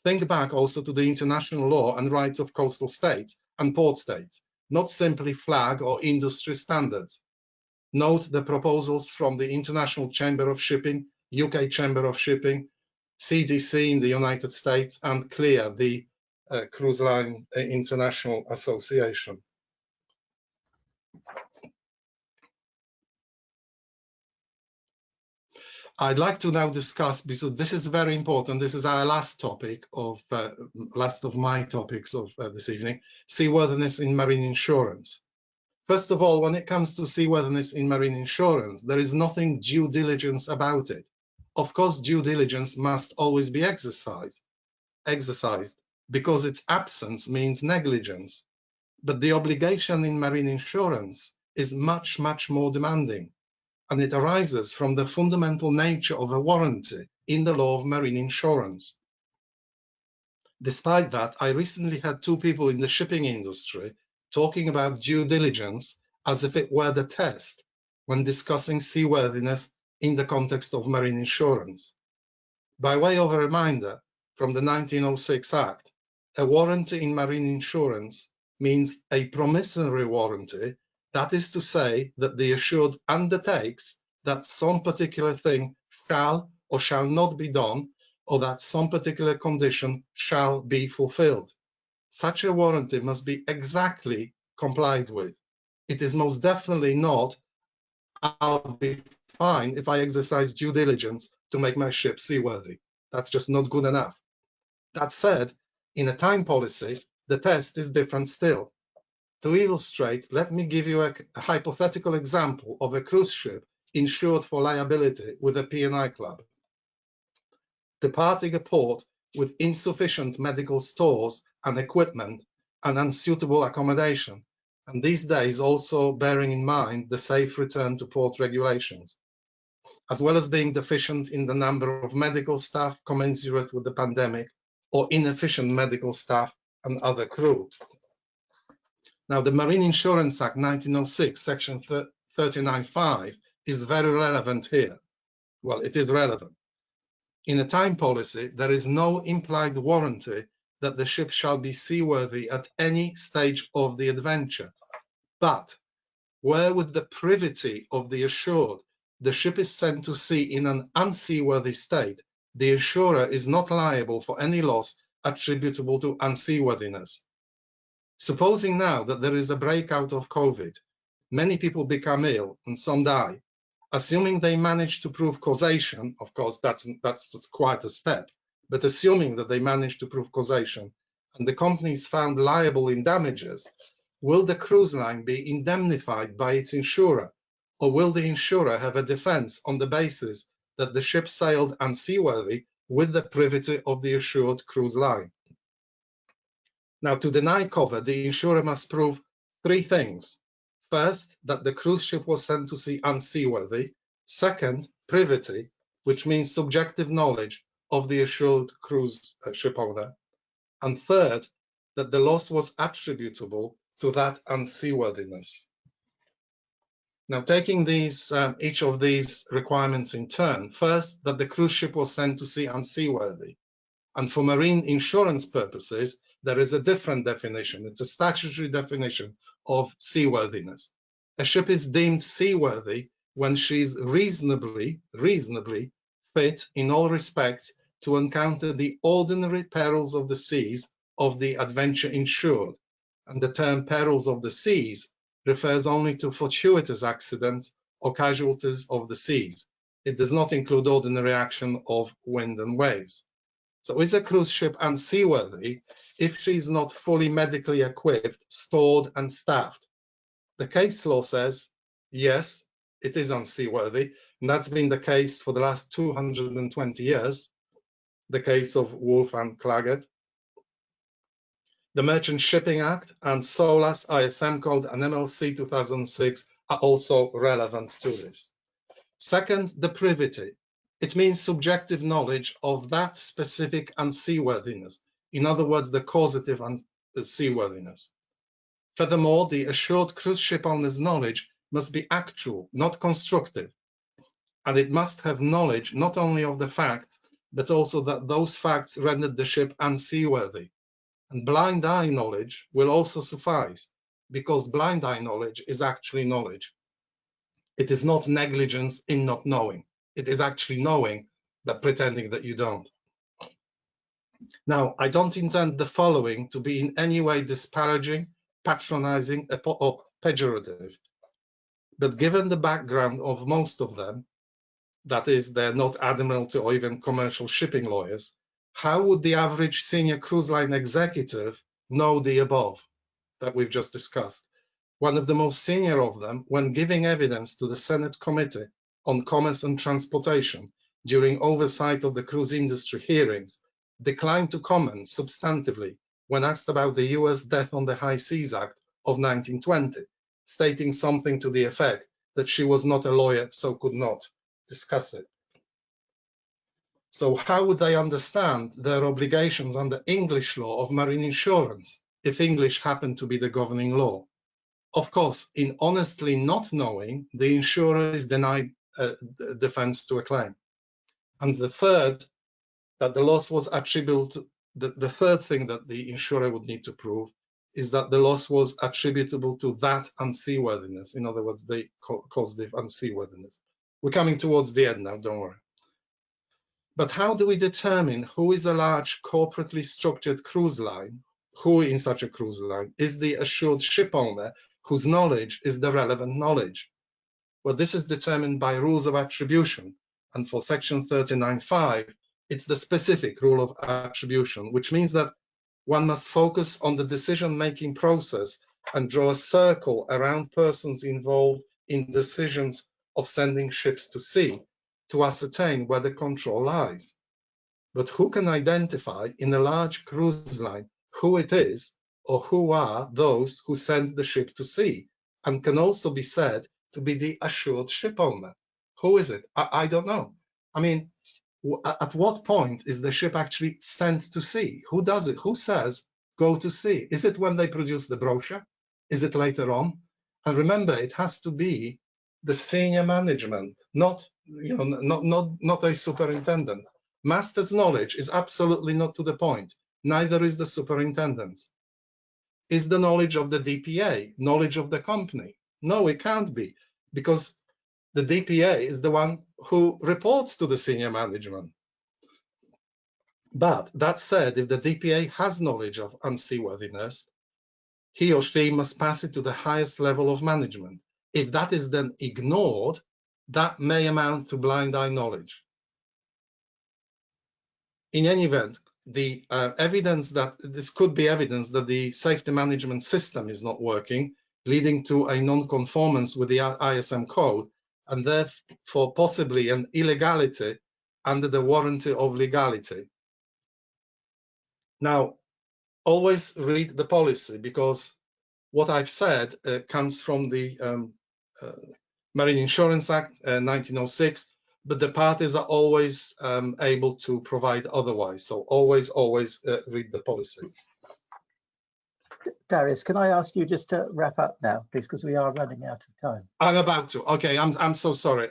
S7: Think back also to the international law and rights of coastal states and port states, not simply flag or industry standards. Note the proposals from the International Chamber of Shipping, UK Chamber of Shipping, CDC in the United States, and CLIA, the Cruise Line International Association. I'd like to now discuss, because this is very important, this is our last topic of, last of my topics of this evening, seaworthiness in marine insurance. First of all, when it comes to seaworthiness in marine insurance, there is nothing due diligence about it. Of course, due diligence must always be exercised because its absence means negligence. But the obligation in marine insurance is much, much more demanding, and it arises from the fundamental nature of a warranty in the law of marine insurance. Despite that, I recently had two people in the shipping industry talking about due diligence as if it were the test when discussing seaworthiness in the context of marine insurance. By way of a reminder, from the 1906 Act, a warranty in marine insurance means a promissory warranty. That is to say that the assured undertakes that some particular thing shall or shall not be done, or that some particular condition shall be fulfilled. Such a warranty must be exactly complied with. It is most definitely not, I'll be fine if I exercise due diligence to make my ship seaworthy. That's just not good enough. That said, in a time policy, the test is different still. To illustrate, let me give you a hypothetical example of a cruise ship insured for liability with a P&I club. Departing a port with insufficient medical stores and equipment and unsuitable accommodation, and these days also bearing in mind the safe return to port regulations, as well as being deficient in the number of medical staff commensurate with the pandemic, or inefficient medical staff and other crew. Now, the Marine Insurance Act 1906, section 39.5 is very relevant here. Well, it is relevant. In a time policy, there is no implied warranty that the ship shall be seaworthy at any stage of the adventure. But where with the privity of the assured, the ship is sent to sea in an unseaworthy state, the insurer is not liable for any loss attributable to unseaworthiness. Supposing now that there is a breakout of COVID, many people become ill and some die. Assuming they manage to prove causation, of course, that's quite a step, but assuming that they manage to prove causation and the company is found liable in damages, will the cruise line be indemnified by its insurer, or will the insurer have a defense on the basis that the ship sailed unseaworthy with the privity of the assured cruise line? Now, to deny cover, the insurer must prove three things. First, that the cruise ship was sent to sea unseaworthy. Second, privity, which means subjective knowledge of the assured cruise ship owner. And third, that the loss was attributable to that unseaworthiness. Now, taking these, each of these requirements in turn, first, that the cruise ship was sent to sea unseaworthy. And for marine insurance purposes, there is a different definition. It's a statutory definition of seaworthiness. A ship is deemed seaworthy when she's reasonably fit in all respects to encounter the ordinary perils of the seas of the adventure insured, and the term perils of the seas refers only to fortuitous accidents or casualties of the seas. It does not include ordinary action of wind and waves. So is a cruise ship unseaworthy if she is not fully medically equipped, stored and staffed? The case law says, yes, it is unseaworthy, and that's been the case for the last 220 years, the case of Wolf and Claggett. The Merchant Shipping Act and SOLAS ISM code and MLC 2006 are also relevant to this. Second, the privity. It means subjective knowledge of that specific unseaworthiness. In other words, the causative unseaworthiness. Furthermore, the assured cruise ship owner's knowledge must be actual, not constructive. And it must have knowledge not only of the facts, but also that those facts rendered the ship unseaworthy. And blind eye knowledge will also suffice, because blind eye knowledge is actually knowledge. It is not negligence in not knowing. It is actually knowing but pretending that you don't. Now, I don't intend the following to be in any way disparaging, patronizing, or pejorative. But given the background of most of them, that is, they're not admiralty or even commercial shipping lawyers, how would the average senior cruise line executive know the above that we've just discussed? One of the most senior of them, when giving evidence to the Senate Committee on Commerce and Transportation during oversight of the cruise industry hearings, declined to comment substantively when asked about the US Death on the High Seas Act of 1920, stating something to the effect that she was not a lawyer, so could not discuss it. So how would they understand their obligations under English law of marine insurance if English happened to be the governing law? Of course, in honestly not knowing, the insurer is denied defense to a claim. And the third, that the loss was attributable, the third thing that the insurer would need to prove is that the loss was attributable to that unseaworthiness. In other words, the causative unseaworthiness. We're coming towards the end now, don't worry. But how do we determine who is a large corporately structured cruise line, who in such a cruise line is the assured ship owner whose knowledge is the relevant knowledge? Well, this is determined by rules of attribution. And for section 39.5, it's the specific rule of attribution, which means that one must focus on the decision-making process and draw a circle around persons involved in decisions of sending ships to sea to ascertain where the control lies. But who can identify in a large cruise line who it is or who are those who send the ship to sea and can also be said to be the assured ship owner? Who is it? I don't know. I mean, at what point is the ship actually sent to sea? Who does it? Who says go to sea? Is it when they produce the brochure? Is it later on? And remember, it has to be the senior management, not a superintendent. Master's knowledge is absolutely not to the point. Neither is the superintendent's. Is the knowledge of the DPA knowledge of the company? No, it can't be, because the DPA is the one who reports to the senior management. But that said, if the DPA has knowledge of unseaworthiness, he or she must pass it to the highest level of management. If that is then ignored, that may amount to blind eye knowledge. In any event, the evidence that this could be evidence that the safety management system is not working, leading to a non-conformance with the ISM code, and therefore possibly an illegality under the warranty of legality. Now, always read the policy, because what I've said comes from the Marine Insurance Act 1906, but the parties are always able to provide otherwise. So always read the policy.
S2: Darius, can I ask you just to wrap up now, please, because we are running out of time.
S7: I'm about to. Okay, I'm so sorry.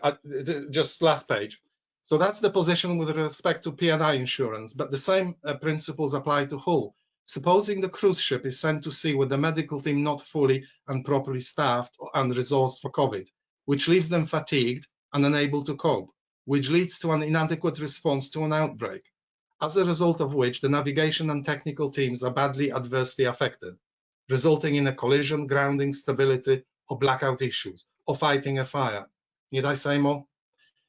S7: Just last page. So that's the position with respect to P&I insurance, but the same principles apply to hull. Supposing the cruise ship is sent to sea with the medical team not fully and properly staffed and resourced for COVID, which leaves them fatigued and unable to cope, which leads to an inadequate response to an outbreak. as a result of which the navigation and technical teams are badly adversely affected, resulting in a collision, grounding, stability, or blackout issues, or fighting a fire. Need I say more?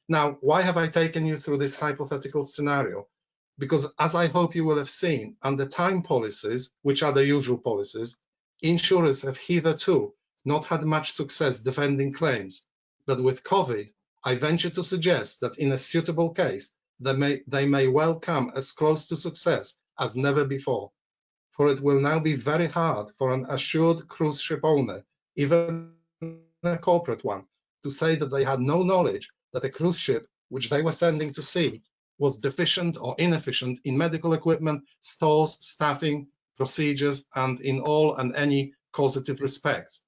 S7: Now, why have I taken you through this hypothetical scenario? Because as I hope you will have seen, under time policies, which are the usual policies, insurers have hitherto not had much success defending claims. But with COVID, I venture to suggest that in a suitable case, they may well come as close to success as never before. For it will now be very hard for an assured cruise ship owner, even a corporate one, to say that they had no knowledge that a cruise ship which they were sending to sea was deficient or inefficient in medical equipment, stores, staffing, procedures, and in all and any causative respects,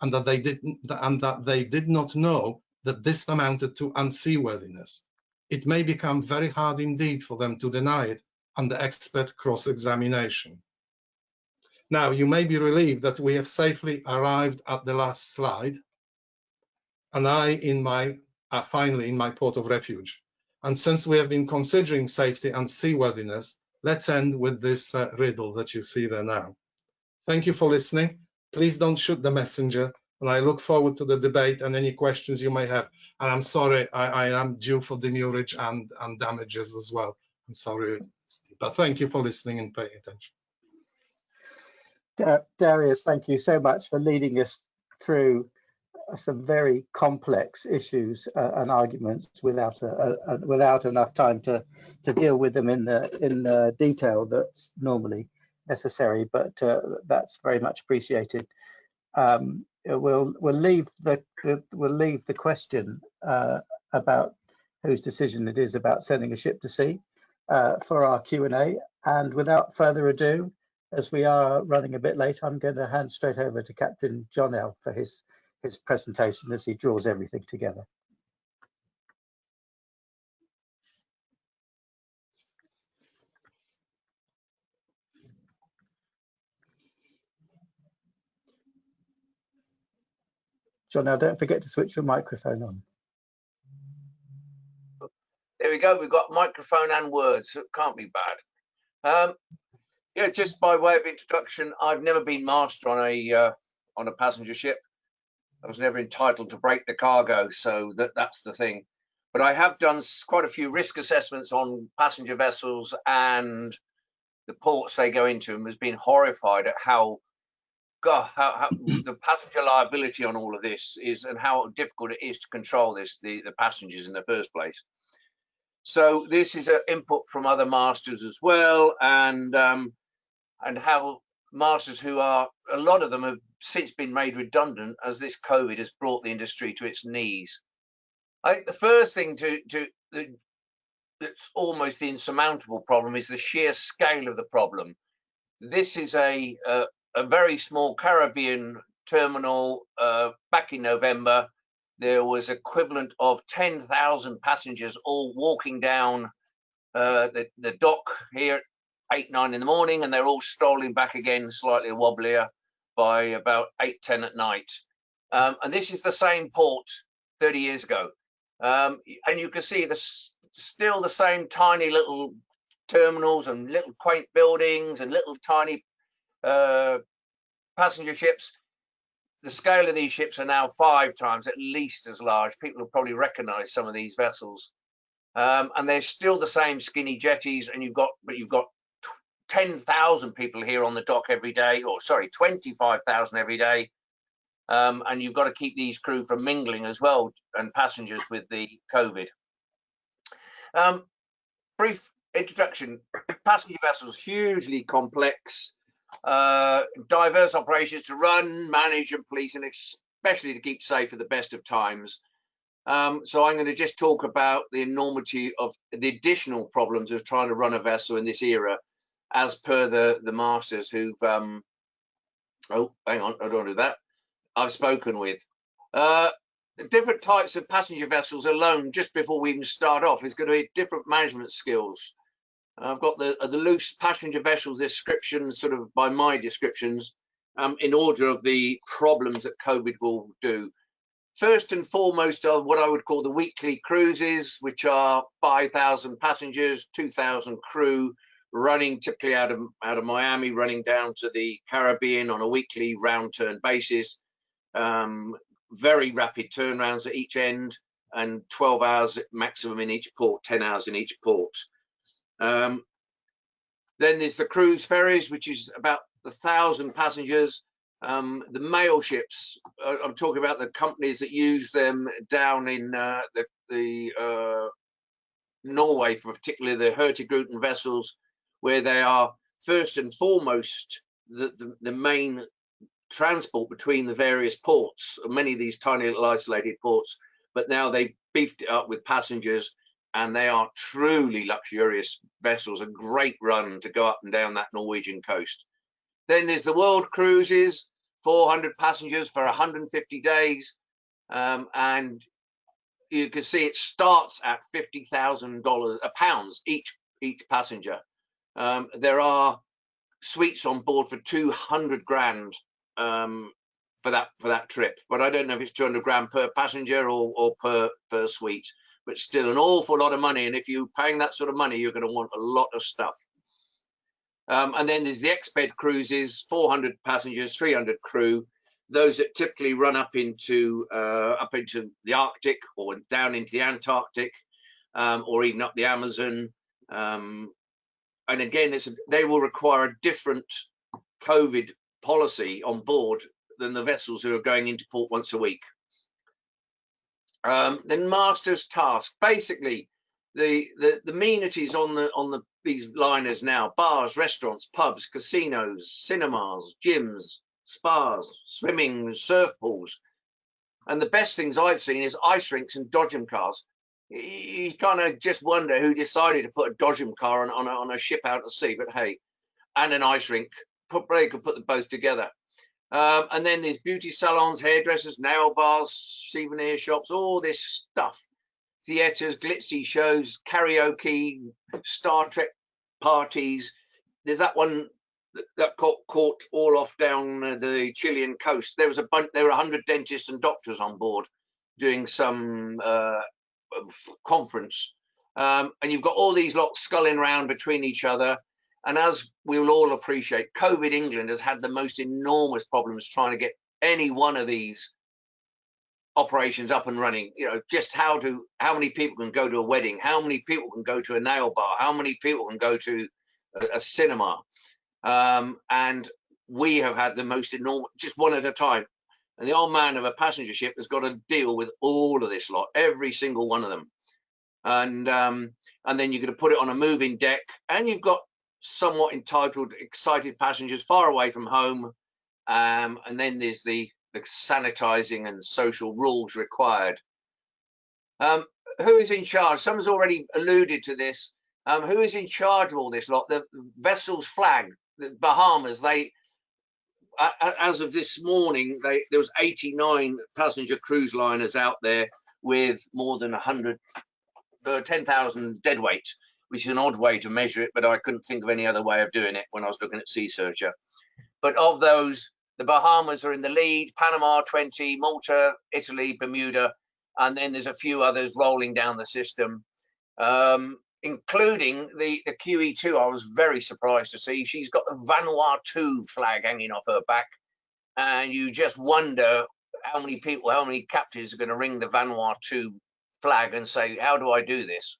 S7: and that they did not know that this amounted to unseaworthiness. It may become very hard indeed for them to deny it under expert cross-examination. Now, you may be relieved that we have safely arrived at the last slide, and I finally in my port of refuge. And since we have been considering safety and seaworthiness, let's end with this riddle that you see there now. Thank you for listening. Please don't shoot the messenger, and I look forward to the debate and any questions you may have. And I'm sorry, I am due for demurrage and damages as well. I'm sorry, but thank you for listening and paying attention.
S2: Darius, thank you so much for leading us through some very complex issues and arguments without enough time to deal with them in the detail that's normally necessary, but that's very much appreciated. We'll leave the question about whose decision it is about sending a ship to sea for our Q&A, and without further ado, as we are running a bit late, I'm going to hand straight over to Captain John L for his presentation as he draws everything together. John, now don't forget to switch your microphone on.
S8: There we go. We've got microphone and words, so it can't be bad. Yeah, just by way of introduction, I've never been master on a passenger ship. I was never entitled to break the cargo, so that's the thing. But I have done quite a few risk assessments on passenger vessels and the ports they go into, and has been horrified at how the passenger liability on all of this is, and how difficult it is to control the passengers in the first place. So this is an input from other masters as well, and how masters who are, a lot of them have since been made redundant as this COVID has brought the industry to its knees. I think the first thing that's almost the insurmountable problem is the sheer scale of the problem. This is a very small Caribbean terminal. Back in November, there was equivalent of 10,000 passengers all walking down the dock here at 8, 9 in the morning, and they're all strolling back again, slightly wobblier, by about 8, 10 at night. And this is the same port 30 years ago. And you can see still the same tiny little terminals and little quaint buildings and little tiny passenger ships. The scale of these ships are now 5 times at least as large. People will probably recognize some of these vessels. And they're still the same skinny jetties, and you've got 10,000 people here on the dock every day, or sorry, 25,000 every day. And you've got to keep these crew from mingling as well, and passengers with the COVID. Brief introduction. Passenger vessels, hugely complex, diverse operations to run, manage and police, and especially to keep safe at the best of times. So I'm going to just talk about the enormity of the additional problems of trying to run a vessel in this era, as per the masters who've oh, hang on, I don't do that. I've spoken with. The different types of passenger vessels alone, just before we even start off, is going to be different management skills. I've got the loose passenger vessels descriptions, sort of by my descriptions, in order of the problems that COVID will do. First and foremost are what I would call the weekly cruises, which are 5,000 passengers, 2,000 crew, running typically out of Miami, running down to the Caribbean on a weekly round turn basis. Very rapid turnarounds at each end, and 12 hours maximum in each port, 10 hours in each port. Then there's the cruise ferries, which is about 1,000 passengers. The mail ships, I'm talking about the companies that use them down in Norway, for particularly the Hurtigruten vessels, where they are first and foremost the main transport between the various ports, many of these tiny little isolated ports, but now they've beefed it up with passengers, and they are truly luxurious vessels, a great run to go up and down that Norwegian coast. Then there's the world cruises, 400 passengers for 150 days, and you can see it starts at $50,000 pounds each passenger. There are suites on board for 200 grand for that trip, but I don't know if it's 200 grand per passenger or per suite, but still an awful lot of money. And if you're paying that sort of money, you're going to want a lot of stuff. And then there's the exped cruises, 400 passengers, 300 crew, those that typically run up into the Arctic or down into the Antarctic, or even up the Amazon. And again, they will require a different COVID policy on board than the vessels who are going into port once a week. Then master's task, basically the amenities on these liners now: bars, restaurants, pubs, casinos, cinemas, gyms, spas, swimming, surf pools. And the best things I've seen is ice rinks and dodgem cars. You kind of just wonder who decided to put a dodgem car on a ship out at sea, but hey, and an ice rink, they could put them both together. And then there's beauty salons, hairdressers, nail bars, souvenir shops, all this stuff. Theatres, glitzy shows, karaoke, Star Trek parties. There's that one that caught all off down the Chilean coast. There was there were 100 dentists and doctors on board doing some conference, and you've got all these lots sculling around between each other. And as we will all appreciate, COVID England has had the most enormous problems trying to get any one of these operations up and running. You know, just how many people can go to a wedding, how many people can go to a nail bar, how many people can go to a cinema, and we have had the most enormous, just one at a time. And the old man of a passenger ship has got to deal with all of this lot, every single one of them. And then you're going to put it on a moving deck, and you've got somewhat entitled, excited passengers far away from home. And then there's the sanitizing and social rules required. Who is in charge? Someone's already alluded to this. Who is in charge of all this lot? The vessel's flag, the Bahamas, as of this morning, there was 89 passenger cruise liners out there with more than 10,000 deadweight, which is an odd way to measure it, but I couldn't think of any other way of doing it when I was looking at Sea Searcher. But of those, the Bahamas are in the lead, Panama 20, Malta, Italy, Bermuda, and then there's a few others rolling down the system, including the QE2. I was very surprised to see she's got the Vanuatu flag hanging off her back, and you just wonder how many people, how many captains are going to ring the Vanuatu flag and say, how do I do this?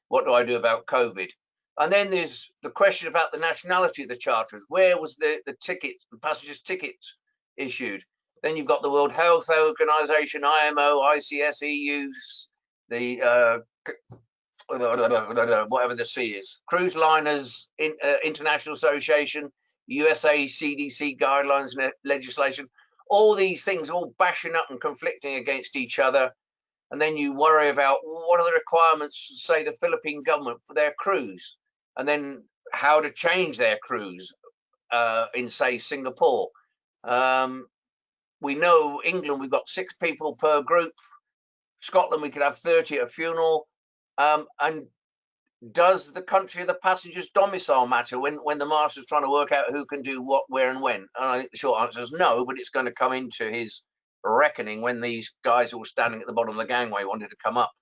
S8: What do I do about COVID? And then there's the question about the nationality of the charterers. Where was the ticket, the passenger's ticket issued? Then you've got the World Health Organization, IMO, ICS, EU, the whatever the C is, Cruise Liners International Association, USA CDC guidelines and legislation. All these things all bashing up and conflicting against each other. And then you worry about what are the requirements, say, the Philippine government for their crews, and then how to change their crews in, say, Singapore. We know England, we've got 6 people per group. Scotland, we could have 30 at a funeral. And does the country of the passenger's domicile matter when the master's trying to work out who can do what, where, and when? And I think the short answer is no, but it's going to come into his reckoning when these guys all standing at the bottom of the gangway wanted to come up.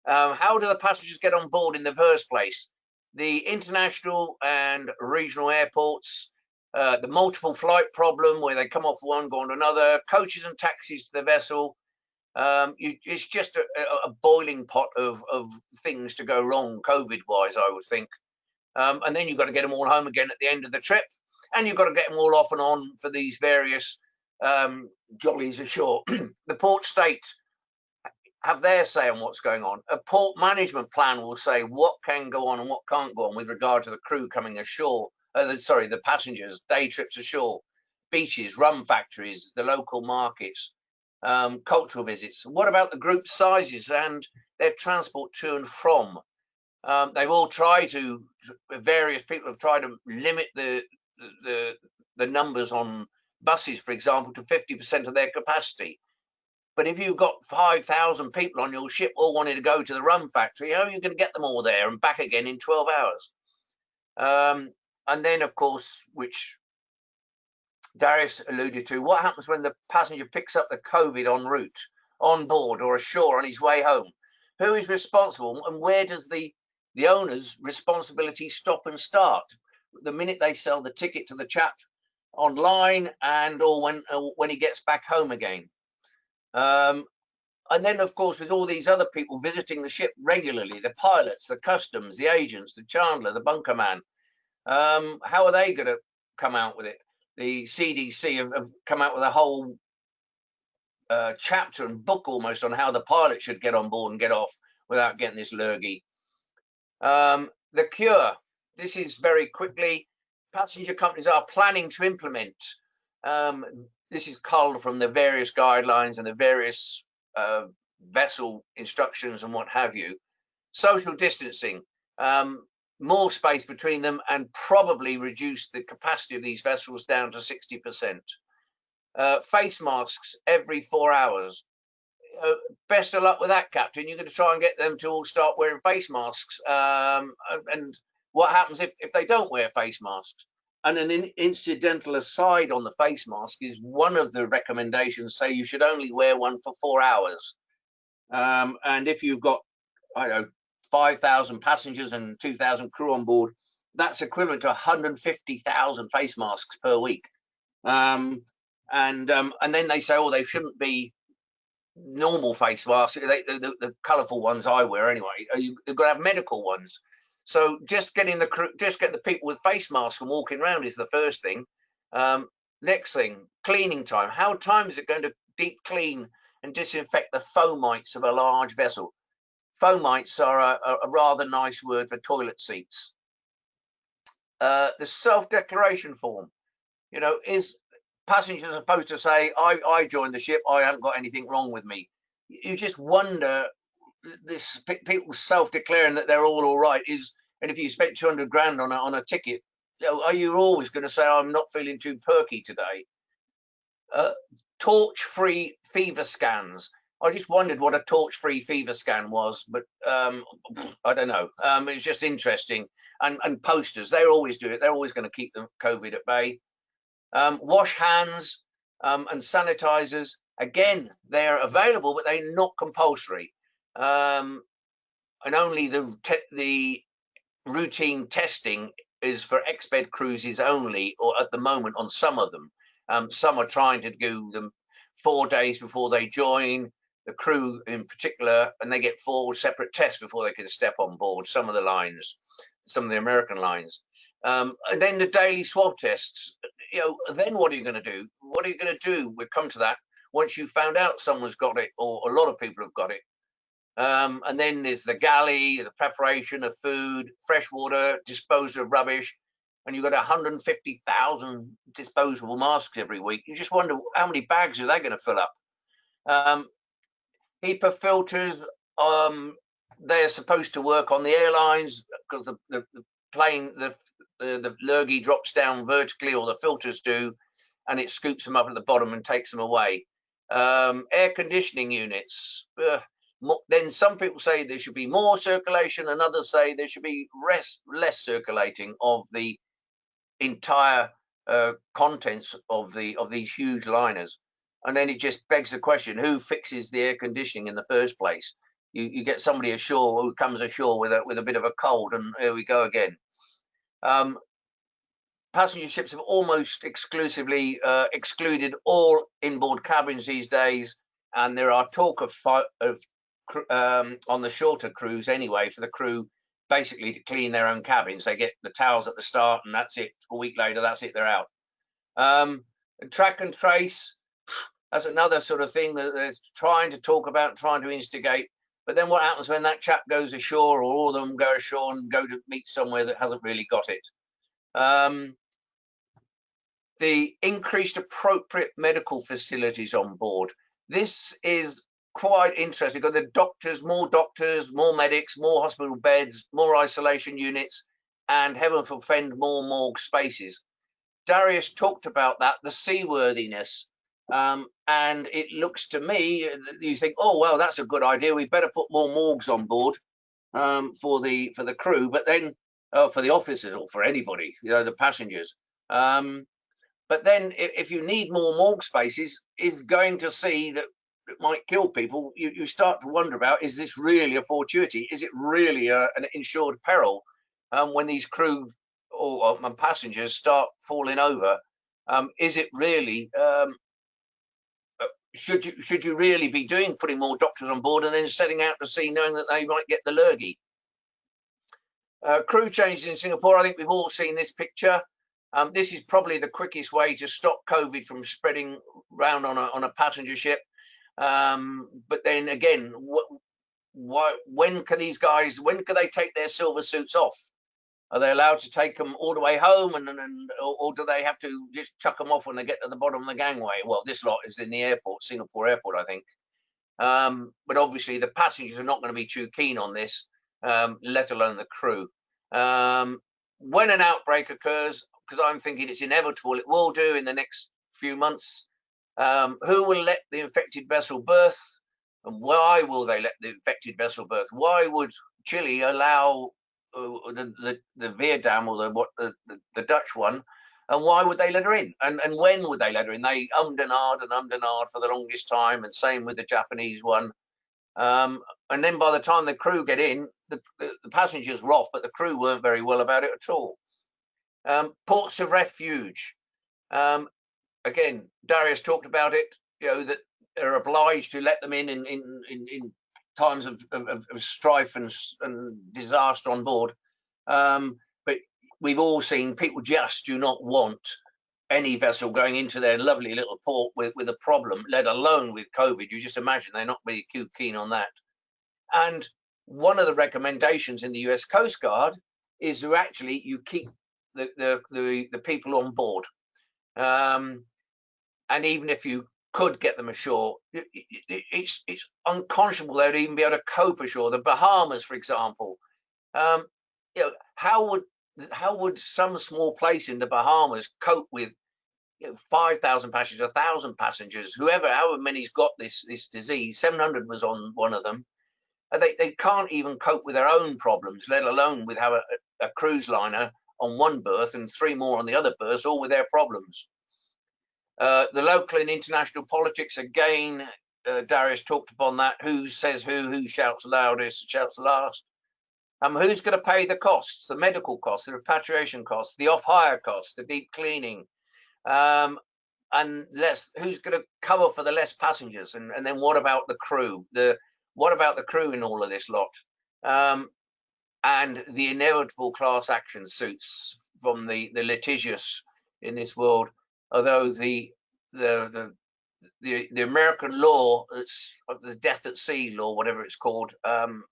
S8: How do the passengers get on board in the first place? The international and regional airports, the multiple flight problem where they come off one, go on to another, coaches and taxis to the vessel. It's just a boiling pot of things to go wrong COVID-wise, I would think. And then you've got to get them all home again at the end of the trip. And you've got to get them all off and on for these various jollies ashore. The port state have their say on what's going on. A port management plan will say what can go on and what can't go on with regard to the crew coming ashore. The passengers, day trips ashore, beaches, rum factories, the local markets, cultural visits. What about the group sizes and their transport to and from? They've all tried to, various people have tried to limit the numbers on buses, for example, to 50% of their capacity. But if you've got 5,000 people on your ship all wanting to go to the rum factory, how are you going to get them all there and back again in 12 hours? And then, of course, which Darius alluded to, what happens when the passenger picks up the COVID en route, on board or ashore on his way home? Who is responsible, and where does the owner's responsibility stop and start? The minute they sell the ticket to the chap online and or when he gets back home again. And then, of course, with all these other people visiting the ship regularly, the pilots, the customs, the agents, the chandler, the bunker man, how are they going to come out with it? The CDC have come out with a whole chapter and book almost on how the pilot should get on board and get off without getting this lurgy. The cure, this is very quickly, passenger companies are planning to implement. This is culled from the various guidelines and the various vessel instructions and what have you. Social distancing, more space between them, and probably reduce the capacity of these vessels down to 60%. Face masks every 4 hours. Best of luck with that, Captain. You're going to try and get them to all start wearing face masks. And what happens if they don't wear face masks? And an incidental aside on the face mask is one of the recommendations say you should only wear one for 4 hours. And if you've got, I don't know, 5,000 passengers and 2,000 crew on board, that's equivalent to 150,000 face masks per week. And then they say, oh, they shouldn't be normal face masks. The colourful ones I wear anyway. They've got to have medical ones. So just getting the crew, just get the people with face masks and walking around is the first thing. Next thing, cleaning time. How time is it going to deep clean and disinfect the fomites of a large vessel? Fomites are a rather nice word for toilet seats. The self-declaration form, you know, is passengers supposed to say, I joined the ship, I haven't got anything wrong with me. You just wonder, this people self-declaring that they're all right is, and if you spent 200 grand on a ticket, you know, are you always going to say, I'm not feeling too perky today? Torch-free fever scans. I just wondered what a torch-free fever scan was, but I don't know. It's just interesting. And posters, they always do it. They're always going to keep the COVID at bay. Wash hands and sanitizers. Again, they're available, but they're not compulsory. And only the routine testing is for ex-bed cruises only, or at the moment on some of them. Some are trying to do them 4 days before they join, the crew in particular, and they get 4 separate tests before they can step on board. Some of the lines, some of the American lines. And then the daily swab tests. You know, then what are you going to do? What are you going to do? We'll come to that once you've found out someone's got it, or a lot of people have got it. And then there's the galley, the preparation of food, fresh water, disposal of rubbish, and you've got 150,000 disposable masks every week. You just wonder how many bags are they going to fill up? HEPA filters, they're supposed to work on the airlines because the plane, the lurgy drops down vertically, or the filters do, and it scoops them up at the bottom and takes them away. Air conditioning units. Then some people say there should be more circulation, and others say there should be less circulating of the entire contents of these huge liners. And then it just begs the question, who fixes the air conditioning in the first place? You get somebody ashore who comes ashore with a bit of a cold, and here we go again. Passenger ships have almost exclusively excluded all inboard cabins these days, and there are talk of on the shorter cruise anyway, for the crew basically to clean their own cabins. They get the towels at the start, and that's it. A week later, that's it, they're out. Track and trace, that's another sort of thing that they're trying to talk about, trying to instigate. But then what happens when that chap goes ashore, or all of them go ashore and go to meet somewhere that hasn't really got it? The increased appropriate medical facilities on board. This is quite interesting because the doctors, more medics, more hospital beds, more isolation units, and heaven forfend, more morgue spaces. Darius talked about that, the seaworthiness. And it looks to me, you think, oh, well, that's a good idea. We better put more morgues on board for the crew, but then for the officers or for anybody, you know, the passengers. But then if you need more morgue spaces, is going to see that it might kill people, you start to wonder about, is this really a fortuity? Is it really an insured peril when these crew or passengers start falling over? Is it really, should you really be putting more doctors on board and then setting out to sea knowing that they might get the lurgy? Crew changes in Singapore, I think we've all seen this picture. This is probably the quickest way to stop COVID from spreading around on a passenger ship. But then again, when can these guys, when can they take their silver suits off? Are they allowed to take them all the way home, or do they have to just chuck them off when they get to the bottom of the gangway? Well, this lot is in the airport, Singapore airport, I think. But obviously the passengers are not going to be too keen on this, let alone the crew. When an outbreak occurs, because I'm thinking it's inevitable, it will do in the next few months, who will let the infected vessel berth, and why will they let the infected vessel berth? Why would Chile allow the Veerdam or the Dutch one, and why would they let her in? And when would they let her in? They ummed and ahed for the longest time, and same with the Japanese one. And then by the time the crew get in, the passengers were off, but the crew weren't very well about it at all. Ports of refuge. Again, Darius talked about it, you know, that they're obliged to let them in times of strife and disaster on board. But we've all seen people just do not want any vessel going into their lovely little port with a problem, let alone with COVID. You just imagine they're not really too keen on that. And one of the recommendations in the US Coast Guard is to actually you keep the people on board. And even if you could get them ashore, it's unconscionable they'd even be able to cope ashore. The Bahamas, for example, you know, how would some small place in the Bahamas cope with 5,000 passengers, 1,000 passengers, however many's got this disease? 700 was on one of them. They can't even cope with their own problems, let alone with how a cruise liner on one berth and 3 more on the other berths, all with their problems. The local and international politics, again, Darius talked upon that. Who says who shouts loudest, shouts last. Who's going to pay the costs, the medical costs, the repatriation costs, the off-hire costs, the deep cleaning, and who's going to cover for the less passengers? And then what about the crew? What about the crew in all of this lot? And the inevitable class action suits from the litigious in this world. Although the American law, it's the death at sea law, whatever it's called,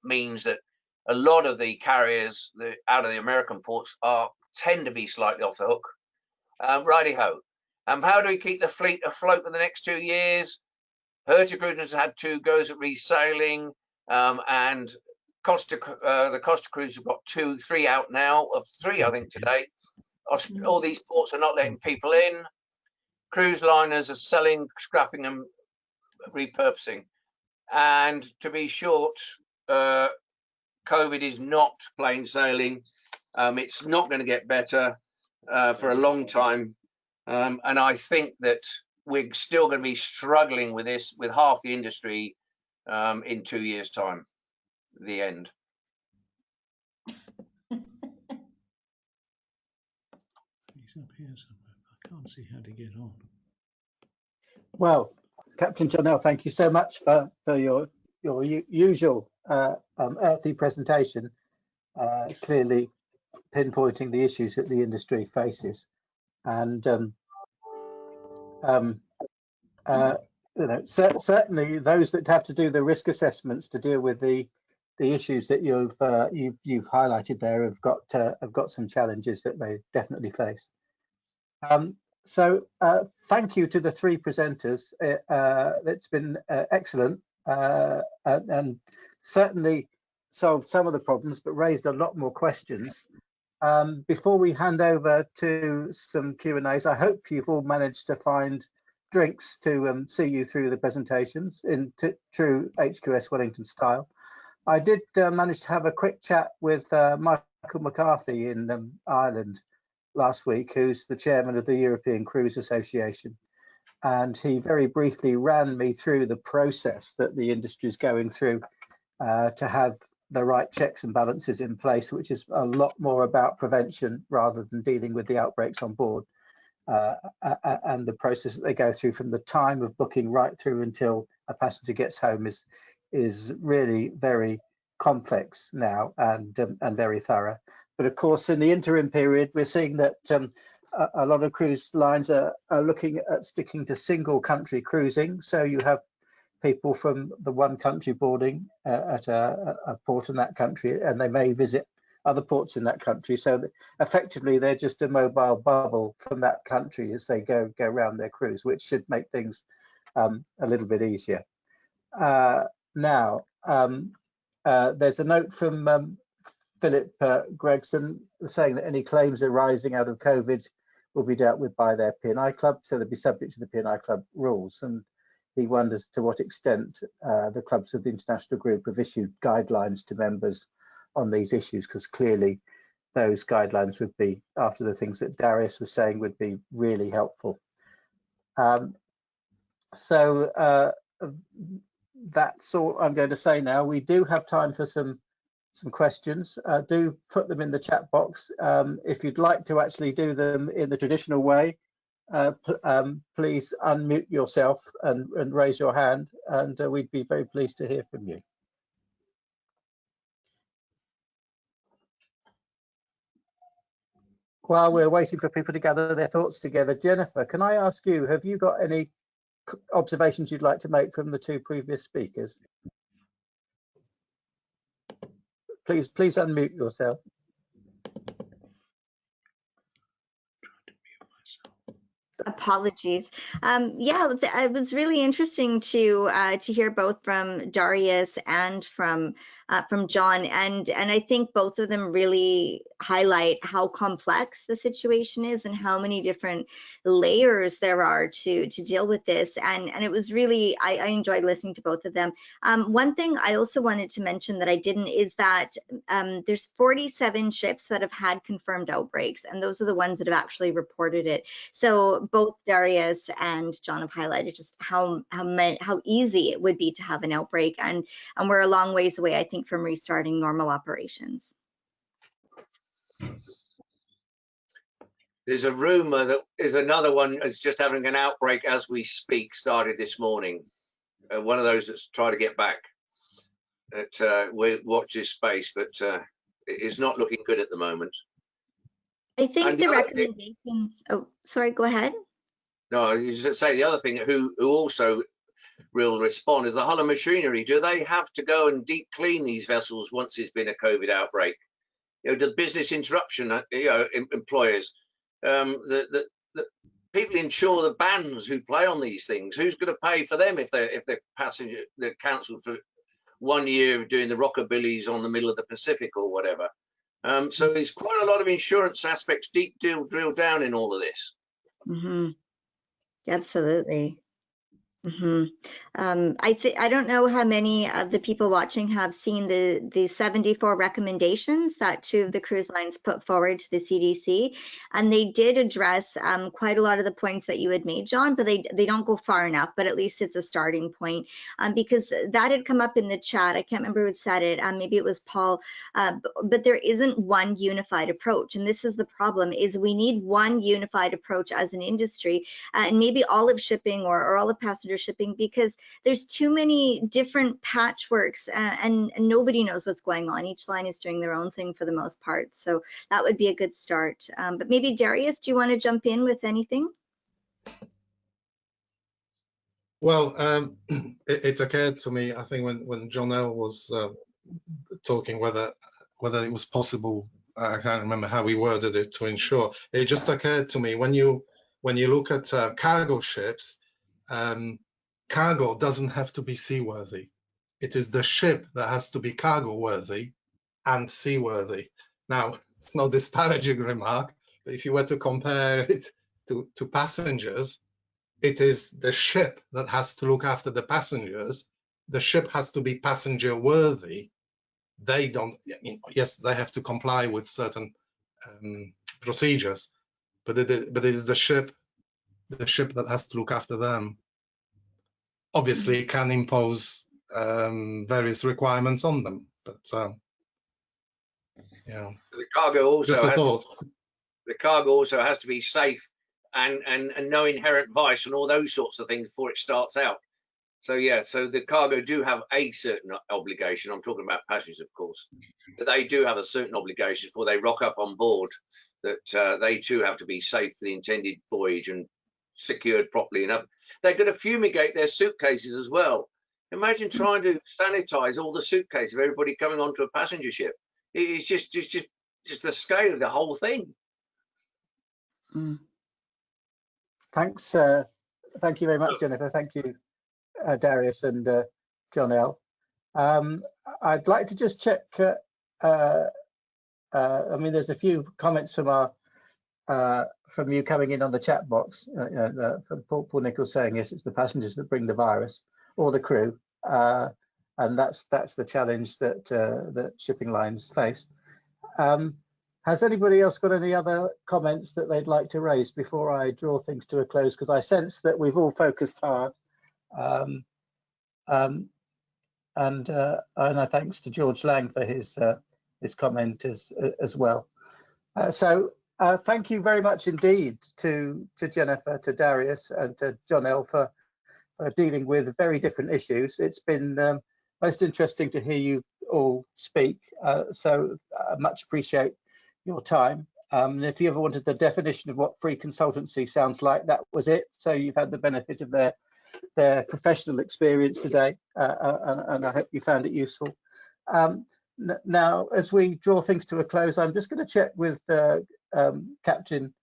S8: means that a lot of the carriers out of the American ports tend to be slightly off the hook. Righty-ho. How do we keep the fleet afloat for the next 2 years? Hurtigruten has had 2 goes at resailing, and the Costa Cruise have got 2, 3 out now, of 3 I think today. All these ports are not letting people in. Cruise liners are selling, scrapping and repurposing. And to be short, COVID is not plain sailing. It's not going to get better for a long time. And I think that we're still going to be struggling with this, with half the industry in 2 years' time. The end.
S6: He's up here somewhere. I can't see how to get on.
S2: Well, Captain Jonell, thank you so much for your usual earthy presentation, clearly pinpointing the issues that the industry faces. And certainly those that have to do the risk assessments to deal with the issues that you've highlighted there have got some challenges that they definitely face. So thank you to the three presenters. It's been excellent and certainly solved some of the problems, but raised a lot more questions. Before we hand over to some Q&As, I hope you've all managed to find drinks to see you through the presentations in true HQS Wellington style. I did manage to have a quick chat with Michael McCarthy in Ireland last week, who's the chairman of the European Cruise Association. And he very briefly ran me through the process that the industry is going through to have the right checks and balances in place, which is a lot more about prevention rather than dealing with the outbreaks on board. And the process that they go through from the time of booking right through until a passenger gets home is really very complex now and very thorough. But of course, in the interim period, we're seeing that a lot of cruise lines are looking at sticking to single country cruising. So you have people from the one country boarding at a port in that country, and they may visit other ports in that country. So that effectively, they're just a mobile bubble from that country as they go around their cruise, which should make things a little bit easier. Now, there's a note from Philip Gregson saying that any claims arising out of COVID will be dealt with by their P&I club, so they'll be subject to the P&I club rules. And he wonders to what extent the clubs of the international group have issued guidelines to members on these issues, because clearly those guidelines would be, after the things that Darius was saying, would be really helpful. So that's all I'm going to say now. We do have time for some questions. Do put them in the chat box. If you'd like to actually do them in the traditional way, please unmute yourself and raise your hand, and we'd be very pleased to hear from you. While we're waiting for people to gather their thoughts together, Jennifer, can I ask you, have you got any observations you'd like to make from the two previous speakers? Please unmute yourself.
S3: Apologies. Yeah, it was really interesting to hear both from Darius and from John, and I think both of them really highlight how complex the situation is and how many different layers there are to deal with this. And it was really, I enjoyed listening to both of them. One thing I also wanted to mention that I didn't is that there's 47 ships that have had confirmed outbreaks, and those are the ones that have actually reported it. So both Darius and John have highlighted just how easy it would be to have an outbreak, and we're a long ways away, I think, from restarting normal operations.
S8: There's a rumor that is another one that's just having an outbreak as we speak, started this morning. One of those that's trying to get back. We watch this space, but it's not looking good at the moment.
S3: I think the recommendations. Oh, sorry, go ahead.
S8: No, you should say the other thing who also will respond is the Holland machinery. Do they have to go and deep clean these vessels once there's been a COVID outbreak? The business interruption, employers, the people insure the bands who play on these things. Who's going to pay for them if they're cancelled for 1 year doing the rockabillys on the middle of the Pacific or whatever? So there's quite a lot of insurance aspects drill down in all of this.
S3: Mm-hmm. Absolutely. I don't know how many of the people watching have seen the 74 recommendations that 2 of the cruise lines put forward to the CDC, and they did address quite a lot of the points that you had made, John, but they don't go far enough, but at least it's a starting point, because that had come up in the chat. I can't remember who said it, maybe it was Paul, but there isn't one unified approach, and this is the problem, is we need one unified approach as an industry, and maybe all of shipping or all of passenger shipping, because there's too many different patchworks and nobody knows what's going on. Each line is doing their own thing for the most part. So that would be a good start. But maybe Darius, do you want to jump in with anything?
S7: Well, it occurred to me, I think when Jonelle was talking whether it was possible, I can't remember how he worded it, to ensure. It just occurred to me when you look at cargo ships, cargo doesn't have to be seaworthy. It is the ship that has to be cargo worthy and seaworthy. Now, it's no disparaging remark, but if you were to compare it to passengers, it is the ship that has to look after the passengers. The ship has to be passenger worthy. They don't, yes, they have to comply with certain procedures, but it is the ship that has to look after them. Obviously, it can impose various requirements on them, but yeah.
S8: The cargo also
S7: Just a thought.
S8: The cargo also has to be safe and no inherent vice and all those sorts of things before it starts out. So yeah, so the cargo do have a certain obligation. I'm talking about passengers, of course, but they do have a certain obligation before they rock up on board, that they too have to be safe for the intended voyage and secured properly enough. They're going to fumigate their suitcases as well. Imagine trying to sanitize all the suitcases of everybody coming onto a passenger ship. It's just the scale of the whole thing.
S2: Thanks. Thank you very much, Jennifer. Thank you, Darius and Jonelle. I'd like to just check. I mean, there's a few comments from you coming in on the chat box. From Paul Nichols saying yes, it's the passengers that bring the virus, or the crew, and that's the challenge that shipping lines face. Has anybody else got any other comments that they'd like to raise before I draw things to a close? Because I sense that we've all focused hard. And thanks to George Lang for his comment as well. So thank you very much indeed to Jennifer, to Darius, and to Jonelle for dealing with very different issues. It's been most interesting to hear you all speak. So I much appreciate your time. If you ever wanted the definition of what free consultancy sounds like, that was it. So you've had the benefit of their professional experience today, and I hope you found it useful. Now, as we draw things to a close, I'm just going to check with Captain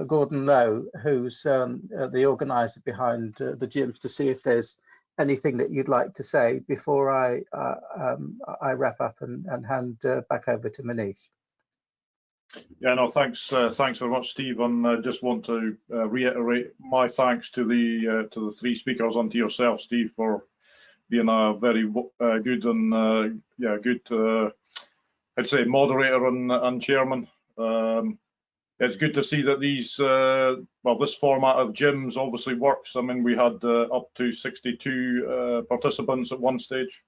S2: Gordon Lowe, who's the organizer behind the gyms, to see if there's anything that you'd like to say before I wrap up and hand back over to Manish.
S10: Yeah, no, thanks very much, Steve. And I just want to reiterate my thanks to the three speakers and to yourself, Steve, for being a very good and good, I'd say, moderator and chairman. It's good to see that these, this format of gyms obviously works. I mean, we had up to 62 participants at one stage.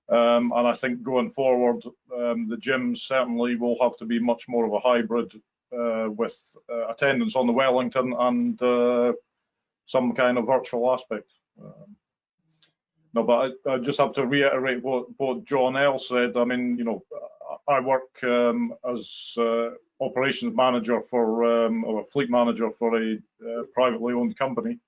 S10: And I think going forward, the gyms certainly will have to be much more of a hybrid with attendance on the Wellington and some kind of virtual aspect. No, but I just have to reiterate what John L. said. I mean, you know, I work as operations manager for or fleet manager for a privately owned company.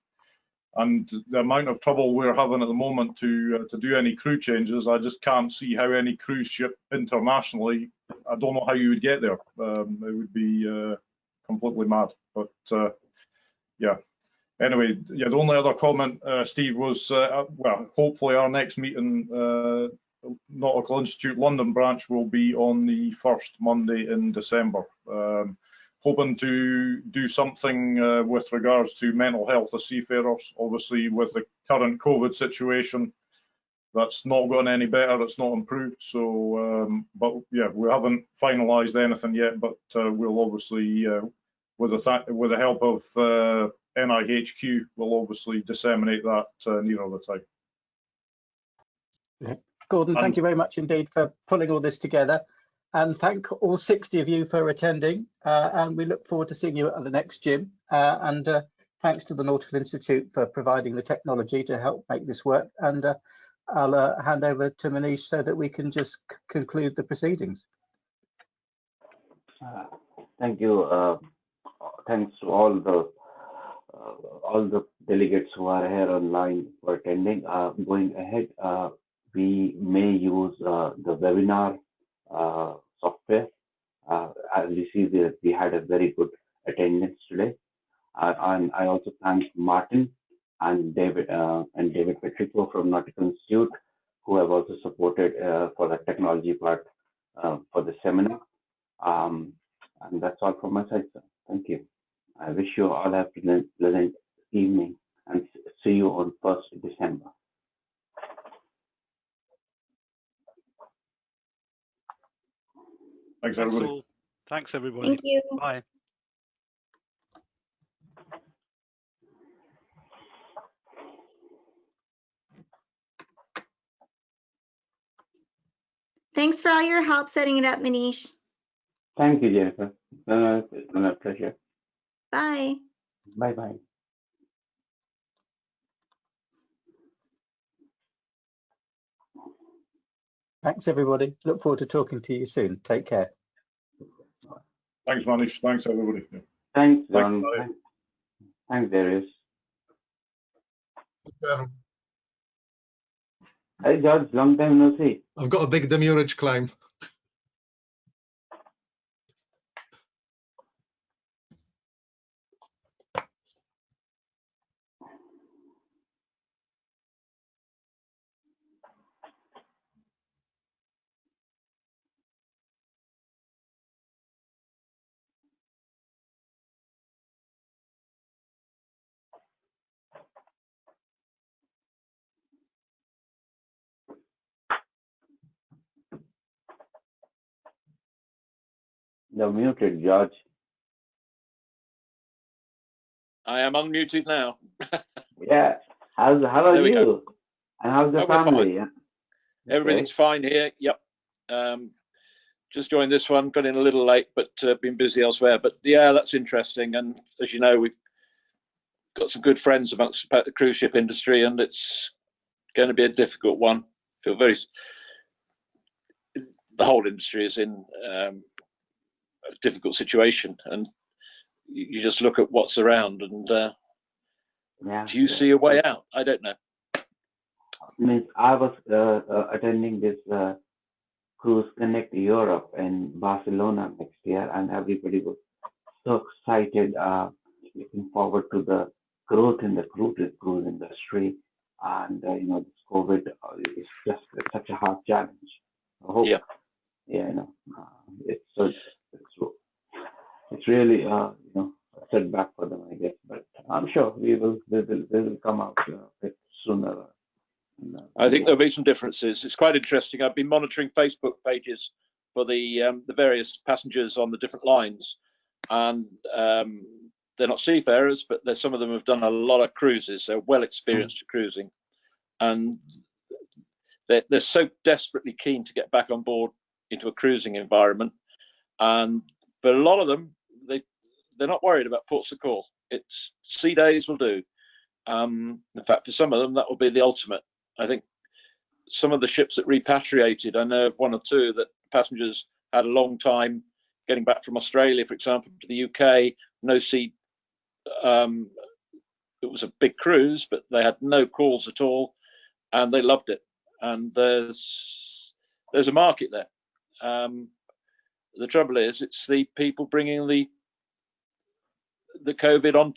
S10: And the amount of trouble we're having at the moment to do any crew changes, I just can't see how any cruise ship internationally, I don't know how you would get there. It would be completely mad. But yeah. Anyway, yeah, the only other comment, Steve, was well, hopefully our next meeting, Nautical Institute London branch, will be on the first Monday in December. hoping to do something with regards to mental health of seafarers. Obviously, with the current COVID situation, that's not gotten any better, it's not improved. So, but yeah, we haven't finalised anything yet, but we'll obviously, with the help of NIHQ, we'll obviously disseminate that nearer the time.
S2: Gordon, thank you very much indeed for pulling all this together, and thank all 60 of you for attending, and we look forward to seeing you at the next gym, and thanks to the Nautical Institute for providing the technology to help make this work, and I'll hand over to Manish so that we can just conclude the proceedings.
S11: Thank you. Thanks to all the delegates who are here online for attending. Going ahead, we may use the webinar software. As you see, we had a very good attendance today, and I also thank Martin and David Petrico from Nautical Institute, who have also supported for the technology part for the seminar. And that's all from my side, sir. Thank you. I wish you all a pleasant evening, and see you on 1st December.
S10: Thanks, everybody.
S4: All. Thanks, everybody.
S3: Thank you.
S4: Bye.
S3: Thanks for all your help setting it up, Manish.
S11: Thank you, Jennifer. It's been a pleasure.
S3: Bye.
S11: Bye-bye.
S2: Thanks, everybody. Look forward to talking to you soon. Take care.
S10: Thanks, Manish. Thanks, everybody.
S11: Thanks, John. Thanks, Darius. Hey, George, long time no see.
S7: I've got a big demurrage claim.
S11: You're muted, George.
S12: I am unmuted now.
S11: Yeah. How are
S12: There we
S11: you?
S12: go.
S11: And how's the
S12: Oh, we're
S11: family?
S12: fine.
S11: Yeah.
S12: Everything's fine here. Yep. Just joined this one. Got in a little late, but been busy elsewhere. But yeah, that's interesting. And as you know, we've got some good friends amongst the cruise ship industry, and it's going to be a difficult one. Feel very. The whole industry is in a difficult situation, and you just look at what's around, and do you see a way out? I don't know.
S11: I was attending this Cruise Connect Europe in Barcelona next year, and everybody was so excited, looking forward to the growth in the cruise industry. And you know, this COVID is just such a hard challenge. I hope, it's really you know, a setback for them, I guess. But I'm sure they will come out sooner.
S12: I think there'll be some differences. It's quite interesting. I've been monitoring Facebook pages for the various passengers on the different lines, and they're not seafarers, but some of them have done a lot of cruises. They're well experienced at cruising, and they're so desperately keen to get back on board into a cruising environment. And for a lot of them, they're not worried about ports of call. It's sea days will do. In fact, for some of them, that will be the ultimate. I think some of the ships that repatriated, I know of one or two that passengers had a long time getting back from Australia, for example, to the UK, no sea. It was a big cruise, but they had no calls at all, and they loved it. And there's a market there. The trouble is, it's the people bringing the COVID on